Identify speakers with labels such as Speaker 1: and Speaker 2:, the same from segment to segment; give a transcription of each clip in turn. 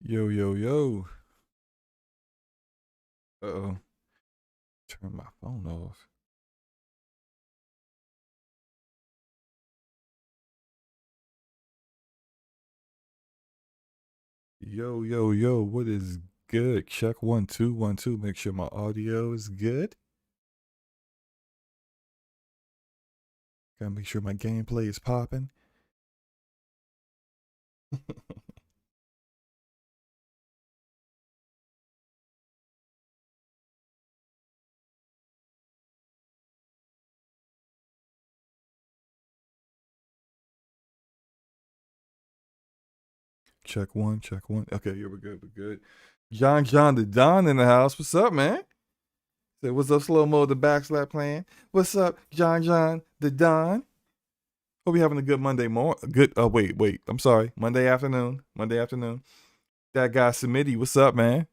Speaker 1: Yo, yo, yo. Uh-oh. Turn my phone off. Yo, yo, yo. What is good? Check 1 2 1 2. Make sure my audio is good. Gotta make sure my gameplay is popping. Check one, check one. Okay, yeah, we're good, we're good. John the Don in the house. What's up, man? Say, what's up, slow mo, the backslap plan? What's up, John the Don? Hope you having a good Monday morning. Good. Wait. I'm sorry. Monday afternoon. Monday afternoon. That guy Smitty. What's up, man?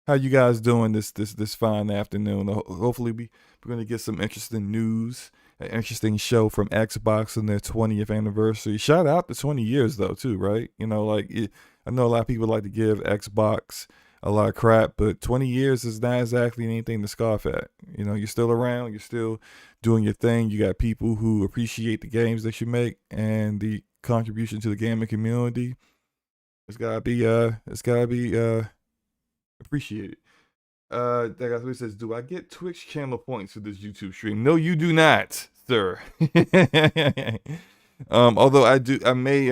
Speaker 1: How you guys doing this fine afternoon? Hopefully we're gonna get some interesting news, an interesting show from Xbox on their 20th anniversary. Shout out to 20 years though too, right? You know, I know a lot of people like to give Xbox a lot of crap, but 20 years is not exactly anything to scoff at. You know, you're still around, you're still doing your thing. You got people who appreciate the games that you make and the contribution to the gaming community. It's gotta be appreciated. That guy who says, "Do I get Twitch channel points for this YouTube stream?" No, you do not, sir. Although I do, I may,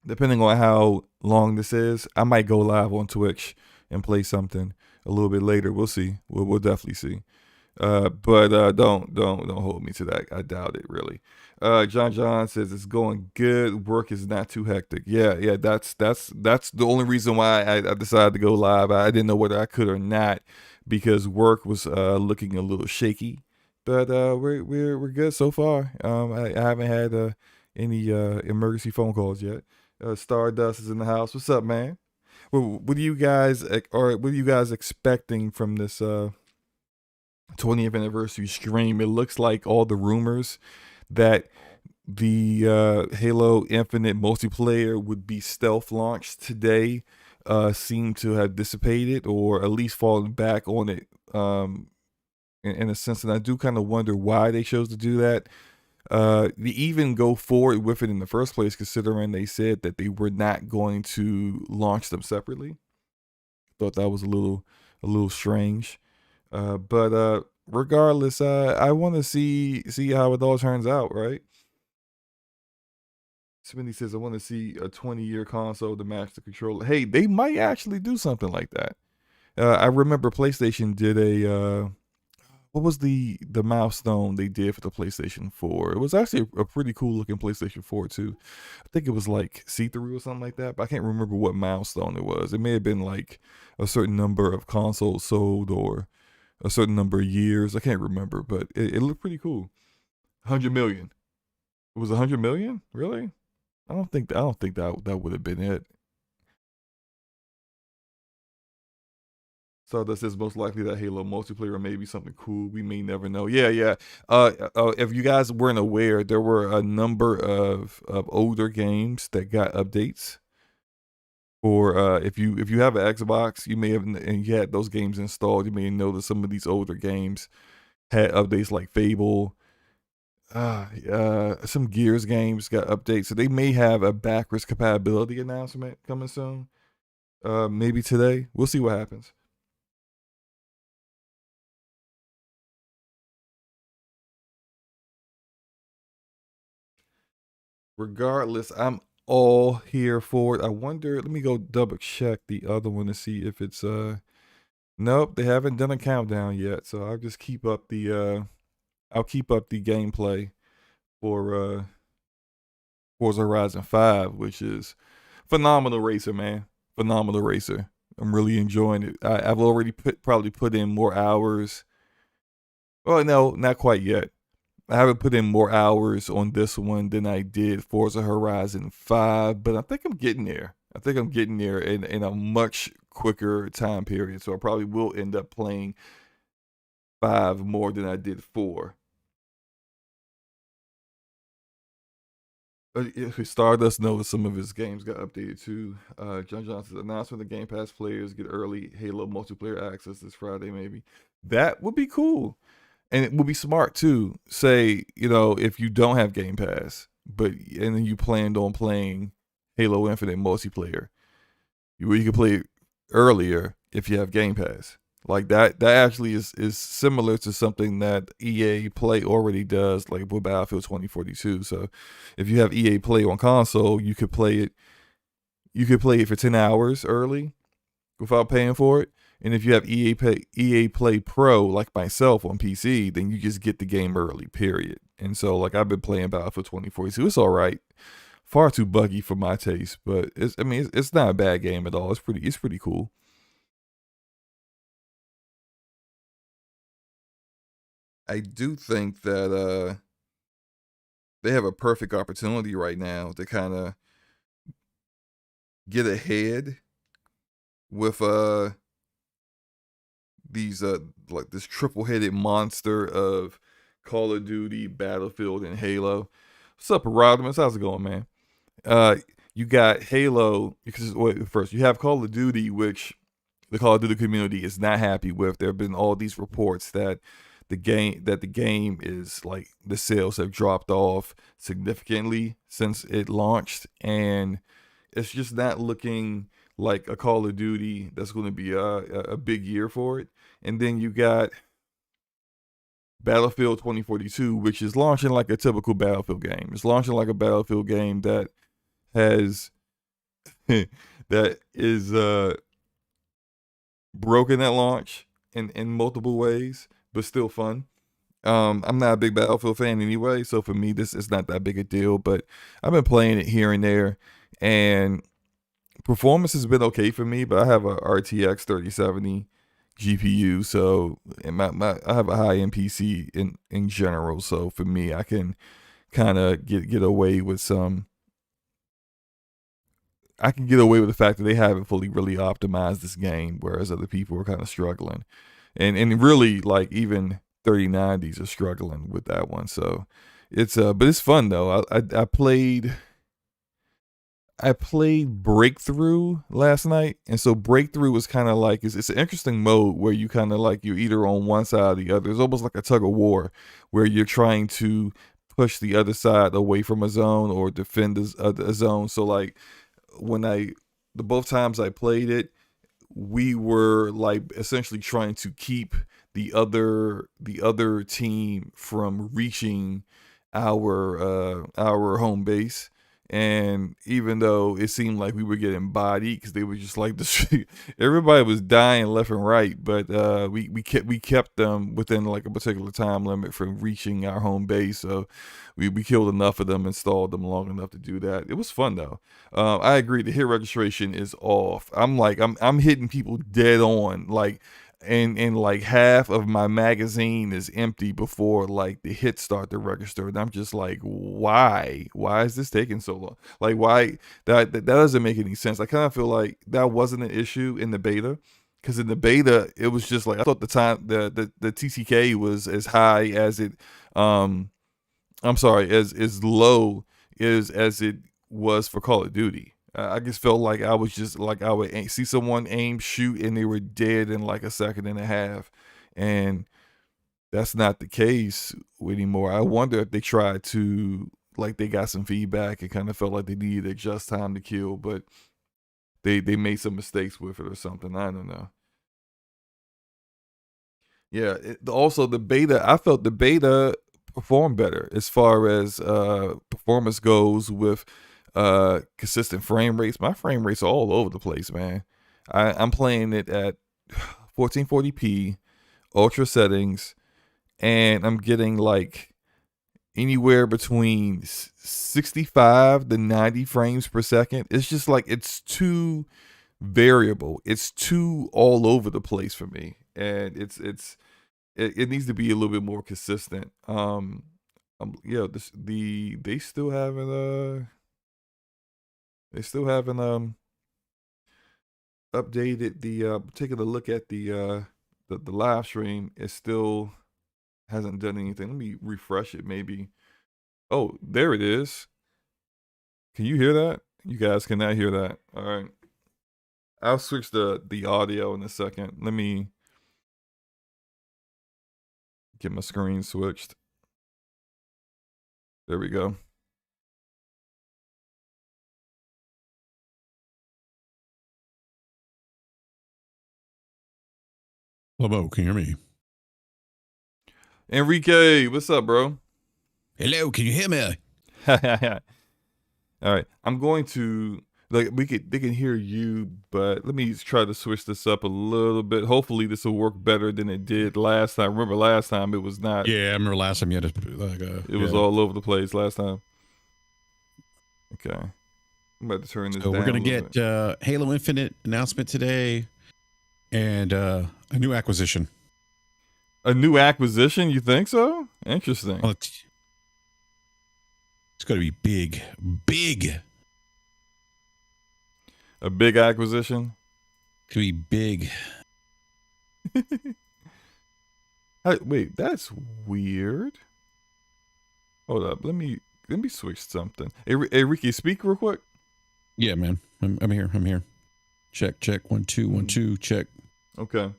Speaker 1: depending on how long this is, I might go live on Twitch and play something a little bit later. We'll see. We'll definitely see. But don't hold me to that. I doubt it really. John says it's going good. Work is not too hectic. Yeah. That's the only reason why I decided to go live. I didn't know whether I could or not because work was looking a little shaky. But we're good so far. I haven't had any emergency phone calls yet. Stardust is in the house. What's up, man? What do you guys or what are you guys expecting from this 20th anniversary stream? It looks like all the rumors that the Halo Infinite multiplayer would be stealth launched today seem to have dissipated or at least fallen back on it in a sense. And I do kind of wonder why they chose to do that. They even go forward with it in the first place, considering they said that they were not going to launch them separately. Thought that was a little strange. But regardless, I want to see how it all turns out, right? Smitty says I want to see a 20-year console to match the controller. Hey, they might actually do something like that. I remember PlayStation did a what was the milestone they did for the PlayStation 4? It was actually a pretty cool looking PlayStation 4 too. I think it was like see-through or something like that, but I can't remember what milestone it was. It may have been like a certain number of consoles sold or a certain number of years. I can't remember, but it looked pretty cool. 100 million. It was 100 million? Really? I don't think that would have been it. So this is most likely that Halo multiplayer or maybe something cool. We may never know. Yeah. If you guys weren't aware, there were a number of older games that got updates. Or if you have an Xbox, you may have and you had those games installed. You may know that some of these older games had updates like Fable. Some Gears games got updates, so they may have a backwards compatibility announcement coming soon. Maybe today. We'll see what happens. Regardless, I'm all here for it. I wonder. Let me go double check the other one to see if it's Nope, they haven't done a countdown yet. So I'll keep up the gameplay for Forza Horizon 5, which is phenomenal racer, man. Phenomenal racer. I'm really enjoying it. I've already probably put in more hours. Well, no, not quite yet. I haven't put in more hours on this one than I did Forza Horizon 5, but I think I'm getting there. I think I'm getting there in a much quicker time period. So I probably will end up playing 5 more than I did 4. Stardust knows some of his games got updated too. John Johnson's announcement: the Game Pass players get early Halo multiplayer access this Friday. Maybe that would be cool, and it would be smart too. Say, if you don't have Game Pass, and then you planned on playing Halo Infinite multiplayer, you can play it earlier if you have Game Pass. Like that actually is similar to something that EA Play already does, like with Battlefield 2042. So if you have EA Play on console, you could play it. You could play it for 10 hours early without paying for it. And if you have EA Play Pro, like myself on PC, then you just get the game early. Period. And so, like, I've been playing Battlefield 2042. It's all right. Far too buggy for my taste, but it's not a bad game at all. It's pretty cool. I do think that they have a perfect opportunity right now to kind of get ahead with these like this triple-headed monster of Call of Duty, Battlefield, and Halo. What's up, Rodimus? How's it going, man? Uh, you got Halo because wait, first you have Call of Duty, which the Call of Duty community is not happy with. There have been all these reports that the game is like the sales have dropped off significantly since it launched, and it's just not looking like a Call of Duty that's going to be a big year for it. And then you got Battlefield 2042, which is launching like a typical Battlefield game. It's launching like a Battlefield game that has that is broken at launch in multiple ways, but still fun. I'm not a big Battlefield fan anyway, so for me this is not that big a deal. But I've been playing it here and there, and performance has been okay for me. But I have a RTX 3070 GPU, so and I have a high end PC in general. So for me, I can kind of get away with some. I can get away with the fact that they haven't fully really optimized this game, whereas other people are kind of struggling, and really like even 3090s are struggling with that one. So it's but it's fun though. I played Breakthrough last night, and so Breakthrough was kind of like it's an interesting mode where you kind of like you're either on one side or the other. It's almost like a tug of war where you're trying to push the other side away from a zone or defend a zone. So like when the both times I played it, we were like essentially trying to keep the other team from reaching our home base. And even though it seemed like we were getting bodied because they were just like the everybody was dying left and right, but we kept them within like a particular time limit from reaching our home base. So we killed enough of them and stalled them long enough to do that. It was fun though. I agree. The hit registration is off. I'm hitting people dead on. Like, and like half of my magazine is empty before like the hits start to register, and I'm just like, why is this taking so long? Like, why that doesn't make any sense. I kind of feel like that wasn't an issue in the beta, because in the beta it was just like I thought the TCK was as high as it um I'm sorry, as low as it was for Call of Duty. I just felt like I was just like I would see someone aim, shoot, and they were dead in like a second and a half, and that's not the case anymore. I wonder if they tried to like they got some feedback and kind of felt like they needed just time to kill, but they made some mistakes with it or something. I don't know. Yeah. Also, the beta, I felt the beta performed better as far as performance goes with consistent frame rates. My frame rates are all over the place, man. I'm playing it at 1440p ultra settings, and I'm getting like anywhere between 65 to 90 frames per second. It's just like it's too variable. It's too all over the place for me, and it needs to be a little bit more consistent. Yeah, they still haven't updated the taking a look at the live stream. It still hasn't done anything. Let me refresh it maybe. Oh, there it is. Can you hear that? You guys cannot hear that. All right. I'll switch the audio in a second. Let me get my screen switched. There we go.
Speaker 2: Lobo, can you hear me?
Speaker 1: Enrique, what's up, bro?
Speaker 2: Hello, can you hear me?
Speaker 1: All right. I'm going to they can hear you, but let me try to switch this up a little bit. Hopefully this will work better than it did last time. Remember last time it was not.
Speaker 2: Yeah, I remember last time you had to
Speaker 1: it was all over the place last time. Okay. I'm about to turn this down.
Speaker 2: We're gonna get Halo Infinite announcement today and a new acquisition.
Speaker 1: A new acquisition? You think so? Interesting.
Speaker 2: Well, it's going to be big.
Speaker 1: A big acquisition?
Speaker 2: Could be big.
Speaker 1: Wait, that's weird. Hold up. Let me switch something. Hey, Ricky, speak real quick.
Speaker 2: Yeah, man. I'm here. Check. 1 2 1 2. Check.
Speaker 1: Okay.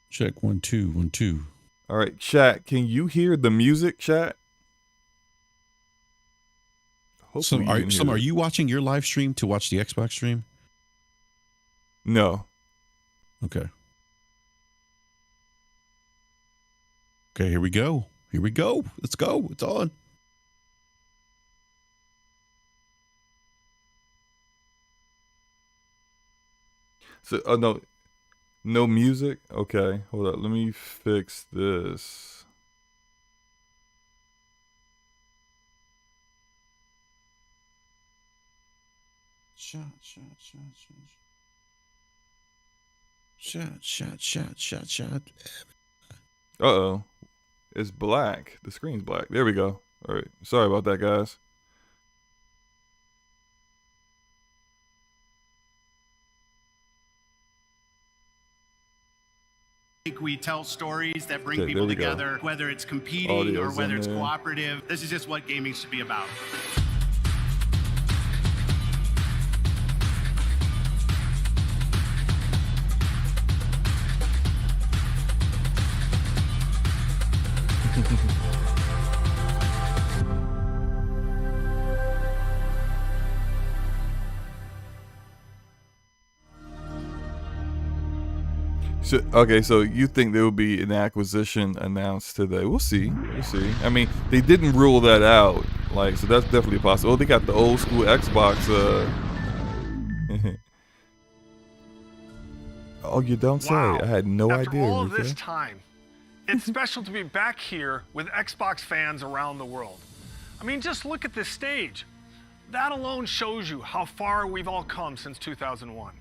Speaker 2: Check 1 2 1 2.
Speaker 1: All right, chat. Can you hear the music, chat?
Speaker 2: Are you watching your live stream to watch the Xbox stream?
Speaker 1: No.
Speaker 2: Okay. Here we go. Let's go. It's on.
Speaker 1: So, no music? Okay, hold up. Let me fix this.
Speaker 2: Shot.
Speaker 1: Uh-oh. It's black. The screen's black. There we go. All right. Sorry about that, guys.
Speaker 3: We tell stories that bring people together, whether it's competing or whether it's cooperative. This is just what gaming should be about.
Speaker 1: So you think there will be an acquisition announced today? We'll see. I mean, they didn't rule that out. So that's definitely possible. Oh, they got the old school Xbox. Oh, you don't say. I had no idea.
Speaker 4: After all of this time, it's special to be back here with Xbox fans around the world. I mean, just look at this stage. That alone shows you how far we've all come since 2001.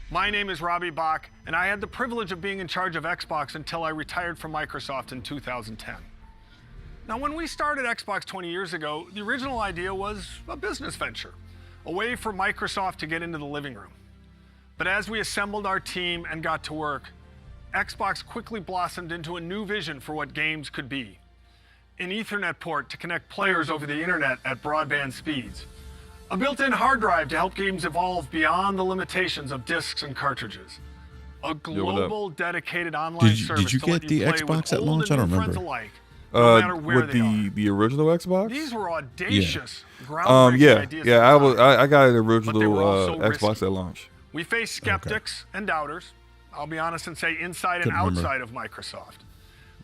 Speaker 4: My name is Robbie Bach, and I had the privilege of being in charge of Xbox until I retired from Microsoft in 2010. Now, when we started Xbox 20 years ago, the original idea was a business venture, a way for Microsoft to get into the living room. But as we assembled our team and got to work, Xbox quickly blossomed into a new vision for what games could be. An Ethernet port to connect players over the internet at broadband speeds. A built-in hard drive to help games evolve beyond the limitations of discs and cartridges. A global, dedicated online service.
Speaker 2: Did you get the Xbox at launch? I don't remember.
Speaker 4: Alike, no matter where
Speaker 1: with the original Xbox?
Speaker 4: These were audacious, groundbreaking ideas.
Speaker 1: I got an original Xbox at launch.
Speaker 4: We faced skeptics and doubters. I'll be honest and say inside and outside of Microsoft.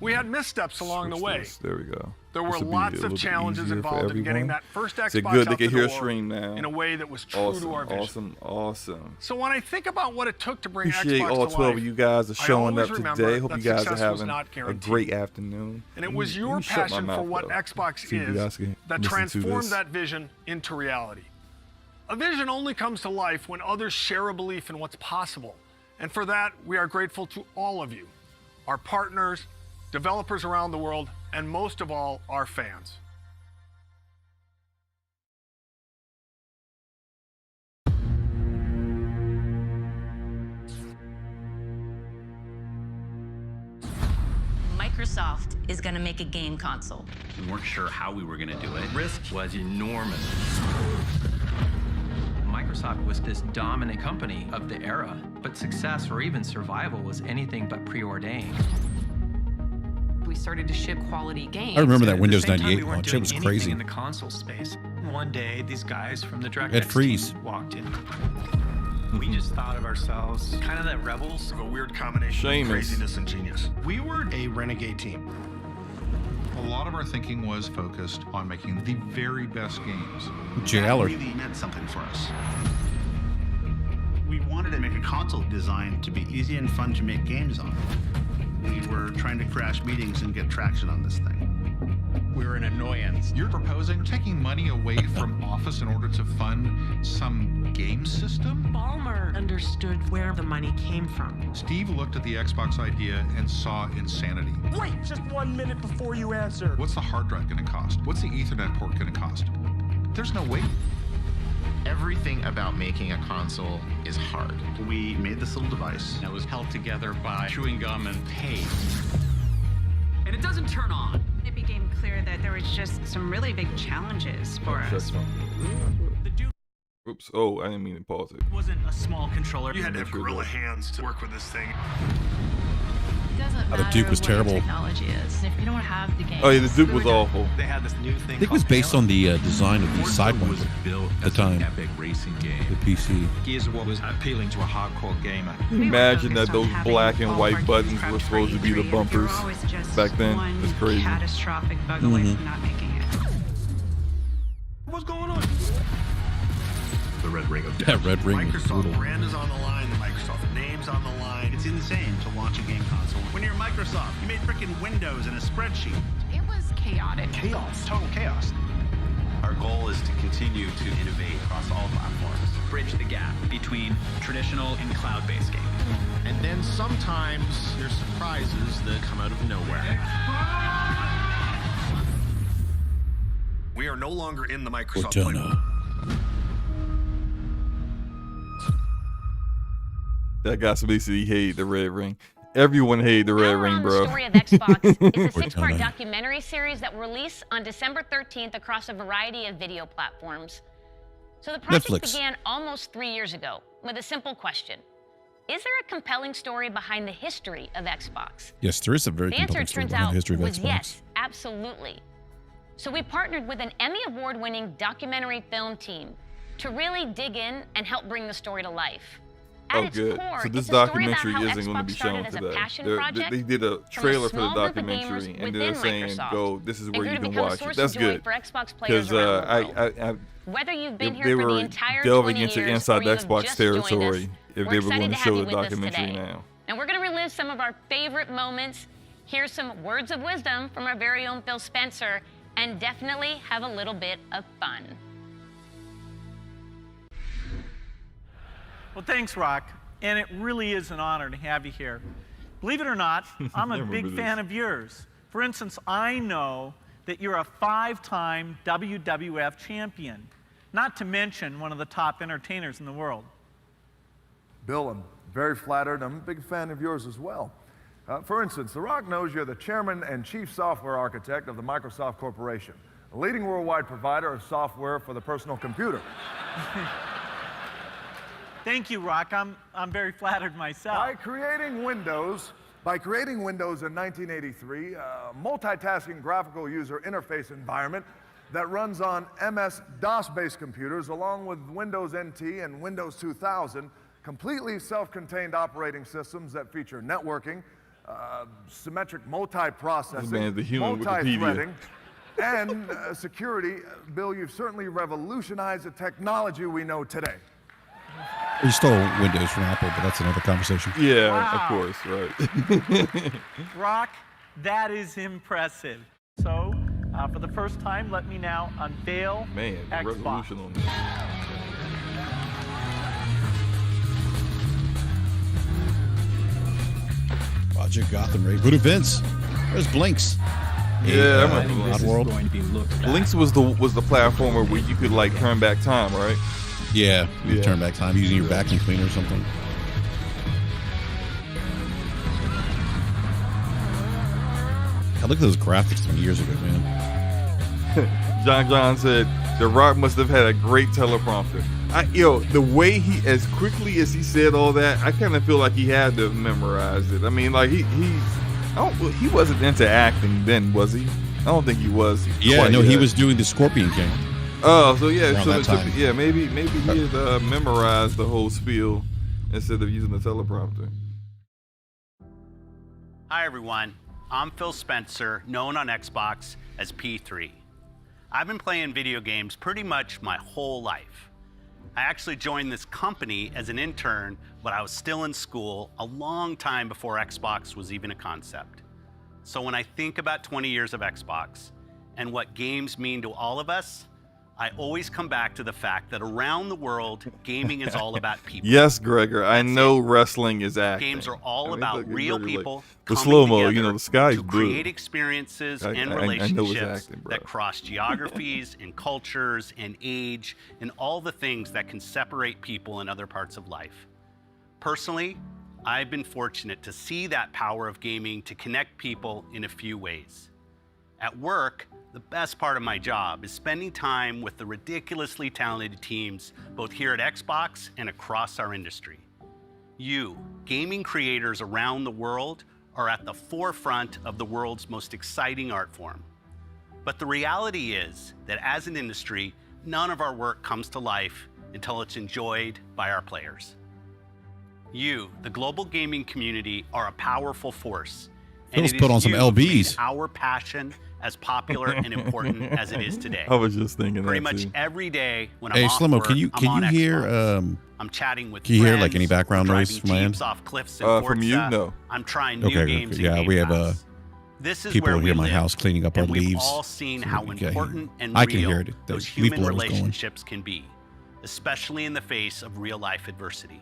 Speaker 4: We had missteps along the way.
Speaker 1: There we go.
Speaker 4: There were lots of challenges involved in getting that first Xbox
Speaker 1: good
Speaker 4: out
Speaker 1: they can
Speaker 4: the
Speaker 1: hear
Speaker 4: door
Speaker 1: stream now.
Speaker 4: in a way that was true to our vision.
Speaker 1: Awesome.
Speaker 4: So when I think about what it took to bring
Speaker 1: Appreciate
Speaker 4: Xbox
Speaker 1: all
Speaker 4: to
Speaker 1: 12
Speaker 4: life,
Speaker 1: of you guys are showing up today. Hope
Speaker 4: that
Speaker 1: you guys are
Speaker 4: success was
Speaker 1: having
Speaker 4: not
Speaker 1: a
Speaker 4: guaranteed.
Speaker 1: great afternoon.
Speaker 4: And it was your passion for what Xbox is that transformed that vision into reality. A vision only comes to life when others share a belief in what's possible. And for that, we are grateful to all of you, our partners, developers around the world, and most of all, our fans.
Speaker 5: Microsoft is going to make a game console.
Speaker 6: We weren't sure how we were going to do it. Risk was enormous.
Speaker 5: Microsoft was this dominant company of the era, but success or even survival was anything but preordained.
Speaker 6: We started to ship quality games.
Speaker 2: I remember that
Speaker 5: At the
Speaker 2: Windows
Speaker 5: same time,
Speaker 2: 98
Speaker 5: we weren't
Speaker 2: launch. It
Speaker 5: doing
Speaker 2: was
Speaker 5: anything
Speaker 2: crazy.
Speaker 5: in the console space. One day, these guys from the
Speaker 2: Ed
Speaker 5: DirectX
Speaker 2: Freeze.
Speaker 5: team walked in. We just thought of ourselves kind of that rebels.
Speaker 4: Of a weird combination
Speaker 1: Seamus.
Speaker 4: of craziness and genius.
Speaker 3: We were a renegade team.
Speaker 7: A lot of our thinking was focused on making the very best games.
Speaker 2: Jay
Speaker 3: That
Speaker 2: Allard.
Speaker 3: really meant something for us. We wanted to make a console designed to be easy and fun to make games on. We were trying to crash meetings and get traction on this thing.
Speaker 8: We're an annoyance.
Speaker 7: You're proposing taking money away from Office in order to fund some game system?
Speaker 6: Ballmer understood where the money came from.
Speaker 7: Steve looked at the Xbox idea and saw insanity.
Speaker 9: Wait just 1 minute before you answer.
Speaker 7: What's the hard drive going to cost? What's the Ethernet port going to cost? There's no way.
Speaker 10: Everything about making a console is hard.
Speaker 3: We made this little device.
Speaker 8: That was held together by chewing gum and paste.
Speaker 6: And it doesn't turn on.
Speaker 11: It became clear that there was just some really big challenges for us.
Speaker 8: The Duke
Speaker 1: Oops. Oh, I didn't mean to pause it.
Speaker 8: wasn't a small controller.
Speaker 4: You had to have gorilla hands to work with this thing.
Speaker 11: It doesn't
Speaker 2: the
Speaker 11: matter
Speaker 2: Duke was
Speaker 11: what
Speaker 2: terrible.
Speaker 11: your technology is. If you don't have the game.
Speaker 1: Oh yeah, the Duke was awful.
Speaker 8: They had this new thing.
Speaker 2: I think it was based on the design of the Sidewinder
Speaker 8: built
Speaker 2: at the time.
Speaker 8: epic racing game.
Speaker 2: The PC.
Speaker 8: Gears of War was appealing to a hardcore gamer.
Speaker 1: Imagine that those black and white buttons were supposed to be the bumpers back then. It's crazy.
Speaker 11: Catastrophic bug away from not making it.
Speaker 4: What's going on?
Speaker 3: The Red Ring of
Speaker 2: That Red Ring was
Speaker 4: Microsoft
Speaker 2: brutal.
Speaker 4: brand is on the line. The Microsoft name's on the line.
Speaker 3: It's insane to launch a game console. When you're Microsoft, you made frickin' Windows and a spreadsheet.
Speaker 11: It was chaotic.
Speaker 3: Chaos. Total chaos.
Speaker 8: Our goal is to continue to innovate across all platforms.
Speaker 5: Bridge the gap between traditional and cloud-based gaming.
Speaker 10: And then sometimes there's surprises that come out of nowhere.
Speaker 4: We are no longer in the Microsoft playbook.
Speaker 2: Cortana.
Speaker 1: That guy basically hated the Red Ring. Everyone hated the Red Ring, bro.
Speaker 12: The Story of Xbox is a
Speaker 2: Cortana.
Speaker 12: six-part documentary series that will release on December 13th across a variety of video platforms. So the project
Speaker 2: Netflix.
Speaker 12: began almost 3 years ago with a simple question. Is there a compelling story behind the history of Xbox?
Speaker 2: Yes, there is a very
Speaker 12: The answer,
Speaker 2: compelling
Speaker 12: it
Speaker 2: story
Speaker 12: turns
Speaker 2: behind
Speaker 12: out,
Speaker 2: the history of
Speaker 12: was
Speaker 2: Xbox.
Speaker 12: yes, absolutely. So we partnered with an Emmy Award-winning documentary film team to really dig in and help bring the story to life. At
Speaker 1: Oh,
Speaker 12: its
Speaker 1: good.
Speaker 12: core,
Speaker 1: So this
Speaker 12: it's a story about
Speaker 1: documentary
Speaker 12: how
Speaker 1: isn't going to
Speaker 12: Xbox
Speaker 1: be
Speaker 12: started
Speaker 1: shown
Speaker 12: as a
Speaker 1: today.
Speaker 12: passion project
Speaker 1: They did a
Speaker 12: from
Speaker 1: trailer for the
Speaker 12: small group of
Speaker 1: documentary,
Speaker 12: gamers
Speaker 1: and they're
Speaker 12: within
Speaker 1: saying,
Speaker 12: Microsoft
Speaker 1: "Go, this is where
Speaker 12: and
Speaker 1: you
Speaker 12: grew to
Speaker 1: can
Speaker 12: become a
Speaker 1: watch it."
Speaker 12: source
Speaker 1: That's
Speaker 12: of joy
Speaker 1: good.
Speaker 12: for Xbox players
Speaker 1: Because
Speaker 12: around the world. Whether you've been
Speaker 1: if
Speaker 12: here
Speaker 1: they
Speaker 12: for the
Speaker 1: were
Speaker 12: entire
Speaker 1: delving
Speaker 12: 20
Speaker 1: into
Speaker 12: years
Speaker 1: inside
Speaker 12: or
Speaker 1: the
Speaker 12: you have
Speaker 1: Xbox
Speaker 12: just joined us,
Speaker 1: territory, if
Speaker 12: we're
Speaker 1: they were going
Speaker 12: excited
Speaker 1: to
Speaker 12: to
Speaker 1: show
Speaker 12: have
Speaker 1: the
Speaker 12: you with us
Speaker 1: documentary
Speaker 12: today.
Speaker 1: now.
Speaker 12: And we're going to relive some of our favorite moments, hear some words of wisdom from our very own Phil Spencer, and definitely have a little bit of fun.
Speaker 9: Well, thanks, Rock. And it really is an honor to have you here. Believe it or not, I'm a big fan of yours. For instance, I know that you're a 5-time WWF champion, not to mention one of the top entertainers in the world.
Speaker 13: Bill, I'm very flattered. I'm a big fan of yours as well. For instance, The Rock knows you're the chairman and chief software architect of the Microsoft Corporation, a leading worldwide provider of software for the personal computer.
Speaker 9: Thank you, Rock. I'm very flattered myself.
Speaker 13: By creating Windows in 1983, a multitasking graphical user interface environment that runs on MS-DOS-based computers along with Windows NT and Windows 2000, completely self-contained operating systems that feature networking, symmetric multiprocessing,
Speaker 1: This man's the human Wikipedia.
Speaker 13: multi-threading, and security. Bill, you've certainly revolutionized the technology we know today.
Speaker 2: He stole Windows from Apple, but that's another conversation.
Speaker 1: Yeah,
Speaker 9: Wow.
Speaker 1: of course, right.
Speaker 9: Rock, that is impressive. So, for the first time, let me now unveil
Speaker 1: Man, the
Speaker 9: Xbox.
Speaker 1: resolution on this.
Speaker 2: Project Gotham reboot events. There's Blinks.
Speaker 1: Yeah, I remember
Speaker 2: Odd
Speaker 1: Blinks.
Speaker 2: World.
Speaker 1: Blinks was the platformer where you could like turn back time, right?
Speaker 2: Yeah, you
Speaker 1: Yeah.
Speaker 2: turn back time using your vacuum cleaner or something. God, look at those graphics 20 years ago, man.
Speaker 1: John said, The Rock must have had a great teleprompter. The way as quickly as he said all that, I kind of feel like he had to memorize it. I mean, like he wasn't into acting then, was he? I don't think he was.
Speaker 2: Yeah, no, he was doing the Scorpion King.
Speaker 1: Oh, so yeah, maybe he had memorized the whole spiel instead of using the teleprompter.
Speaker 3: Hi everyone, I'm Phil Spencer, known on Xbox as P3. I've been playing video games pretty much my whole life. I actually joined this company as an intern when I was still in school, a long time before Xbox was even a concept. So when I think about 20 years of Xbox and what games mean to all of us, I always come back to the fact that around the world, gaming is all about people.
Speaker 1: Yes, Gregor, I know wrestling is acting.
Speaker 3: Games are all about real people
Speaker 1: the
Speaker 3: coming
Speaker 1: slow-mo,
Speaker 3: together
Speaker 1: the sky's
Speaker 3: to
Speaker 1: blue.
Speaker 3: create experiences and
Speaker 1: I
Speaker 3: relationships
Speaker 1: acting,
Speaker 3: that cross geographies and cultures and age and all the things that can separate people in other parts of life. Personally, I've been fortunate to see that power of gaming to connect people in a few ways. At work, the best part of my job is spending time with the ridiculously talented teams both here at Xbox and across our industry. You, gaming creators around the world, are at the forefront of the world's most exciting art form. But the reality is that as an industry, none of our work comes to life until it's enjoyed by our players. You, the global gaming community, are a powerful force. And
Speaker 2: Phil's put on some LBs.
Speaker 3: Our passion as popular and important as it is today.
Speaker 1: I was just thinking
Speaker 3: pretty
Speaker 1: that
Speaker 3: much
Speaker 1: too.
Speaker 3: every day when I'm
Speaker 2: Hey,
Speaker 3: off
Speaker 2: Slimmo,
Speaker 3: work,
Speaker 2: can you hear?
Speaker 3: I'm chatting with
Speaker 2: can you hear
Speaker 3: friends,
Speaker 2: like any background noise from my end?
Speaker 3: off cliffs in
Speaker 1: From you,
Speaker 3: Forza.
Speaker 1: no.
Speaker 3: I'm trying new
Speaker 2: Okay,
Speaker 3: games.
Speaker 2: yeah, we have
Speaker 3: This is
Speaker 2: people
Speaker 3: where
Speaker 2: here
Speaker 3: we
Speaker 2: in my
Speaker 3: live,
Speaker 2: house cleaning up our
Speaker 3: and we've
Speaker 2: leaves.
Speaker 3: all seen
Speaker 2: So
Speaker 3: how
Speaker 2: we can-
Speaker 3: important and
Speaker 2: I can
Speaker 3: real
Speaker 2: hear it. The
Speaker 3: those
Speaker 2: leaf
Speaker 3: human
Speaker 2: blower's going.
Speaker 3: relationships can be, especially in the face of real life adversity.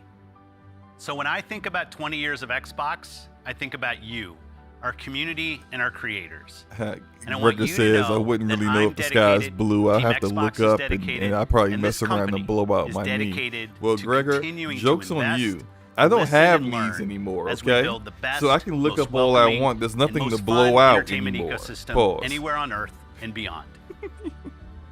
Speaker 3: So when I think about 20 years of Xbox, I think about you, our community, and our creators. And I want
Speaker 1: Gregor
Speaker 3: you to
Speaker 1: says I
Speaker 3: know
Speaker 1: wouldn't
Speaker 3: that
Speaker 1: really know
Speaker 3: I'm
Speaker 1: if the sky's
Speaker 3: dedicated,
Speaker 1: blue. I'll
Speaker 3: Team
Speaker 1: have to
Speaker 3: Xbox
Speaker 1: look
Speaker 3: is
Speaker 1: up
Speaker 3: dedicated,
Speaker 1: and I'll probably
Speaker 3: and
Speaker 1: mess
Speaker 3: this
Speaker 1: around and
Speaker 3: company
Speaker 1: blow out
Speaker 3: is
Speaker 1: my knee.
Speaker 3: dedicated
Speaker 1: Well,
Speaker 3: to
Speaker 1: Gregor,
Speaker 3: continuing to
Speaker 1: joke's on
Speaker 3: invest,
Speaker 1: you. I don't
Speaker 3: listen,
Speaker 1: have
Speaker 3: and
Speaker 1: knees
Speaker 3: learn
Speaker 1: anymore,
Speaker 3: as we
Speaker 1: okay?
Speaker 3: build the best,
Speaker 1: So I can look
Speaker 3: most
Speaker 1: up all I
Speaker 3: welcoming,
Speaker 1: want. There's
Speaker 3: and
Speaker 1: nothing to
Speaker 3: most
Speaker 1: blow
Speaker 3: fun
Speaker 1: out
Speaker 3: entertainment
Speaker 1: anymore.
Speaker 3: ecosystem
Speaker 1: Pause.
Speaker 3: anywhere on Earth and beyond.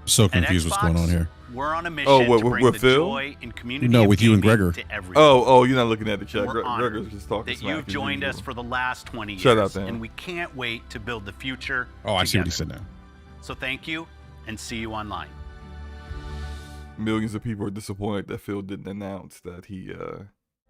Speaker 2: So
Speaker 3: At
Speaker 2: confused what's going
Speaker 3: Xbox,
Speaker 2: on here.
Speaker 3: We're on a mission to bring
Speaker 1: with
Speaker 3: the
Speaker 1: Phil?
Speaker 3: joy and community
Speaker 2: No,
Speaker 3: of
Speaker 2: with you and
Speaker 3: gaming
Speaker 2: Gregor.
Speaker 3: to everyone.
Speaker 1: Oh, you're not looking at the chat.
Speaker 3: We're honored
Speaker 1: Gregor's just talking
Speaker 3: that
Speaker 1: smack
Speaker 3: you've
Speaker 1: as
Speaker 3: joined
Speaker 1: usual.
Speaker 3: us for the last 20 years.
Speaker 1: Shut up, Dan.
Speaker 3: And we can't wait to build the future
Speaker 2: Oh, I see what he
Speaker 3: together.
Speaker 2: said now.
Speaker 3: So thank you, and see you online.
Speaker 1: Millions of people are disappointed that Phil didn't announce that he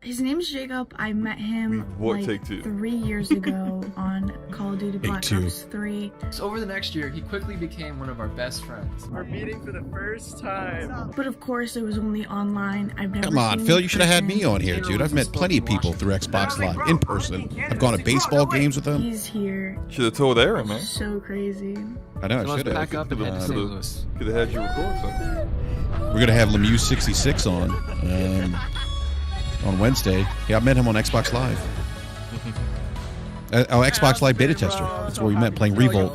Speaker 14: His name's Jacob. I met him
Speaker 1: What,
Speaker 14: like
Speaker 1: take two?
Speaker 14: 3 years ago on Call of Duty Black
Speaker 2: two.
Speaker 14: Ops 3.
Speaker 15: So over the next year, he quickly became one of our best friends.
Speaker 16: We're meeting for the first time.
Speaker 14: But of course, it was only online. I've never
Speaker 2: Come on,
Speaker 14: seen
Speaker 2: Phil,
Speaker 14: him
Speaker 2: you
Speaker 14: in
Speaker 2: should have had
Speaker 14: person.
Speaker 2: me on here, dude. I've met plenty of people through Xbox Live in person. I've gone to baseball games with them.
Speaker 14: He's here.
Speaker 1: should have told Aaron, man.
Speaker 14: So crazy.
Speaker 2: I know,
Speaker 15: So
Speaker 2: I
Speaker 15: let's
Speaker 2: should have.
Speaker 15: pack up and head to St. Louis.
Speaker 1: Could have had you record something.
Speaker 2: We're gonna have Lemieux 66 on Wednesday. Yeah, I met him on Xbox Live. Xbox Live beta tester. That's where we met playing Revolt.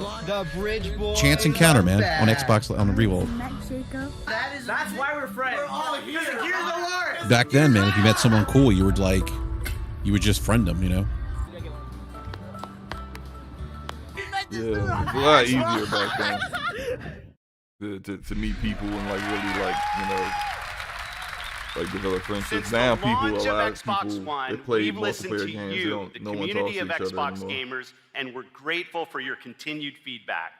Speaker 2: Chance encounter, man, on Xbox on Revolt.
Speaker 16: That's why we're friends. We're all here. Here's the word.
Speaker 2: Back then, man, if you met someone cool, you would just friend them, you know.
Speaker 1: Yeah, it was a lot easier back then to meet people and like really like develop friendships.
Speaker 3: Since
Speaker 1: Now
Speaker 3: the
Speaker 1: people,
Speaker 3: launch
Speaker 1: a lot
Speaker 3: of
Speaker 1: of
Speaker 3: Xbox
Speaker 1: people,
Speaker 3: One,
Speaker 1: they play
Speaker 3: we've listened
Speaker 1: multiplayer
Speaker 3: to
Speaker 1: games. They
Speaker 3: you,
Speaker 1: don't,
Speaker 3: the
Speaker 1: no one talks
Speaker 3: community
Speaker 1: to
Speaker 3: of
Speaker 1: each other
Speaker 3: Xbox
Speaker 1: anymore.
Speaker 3: gamers, and we're grateful for your continued feedback.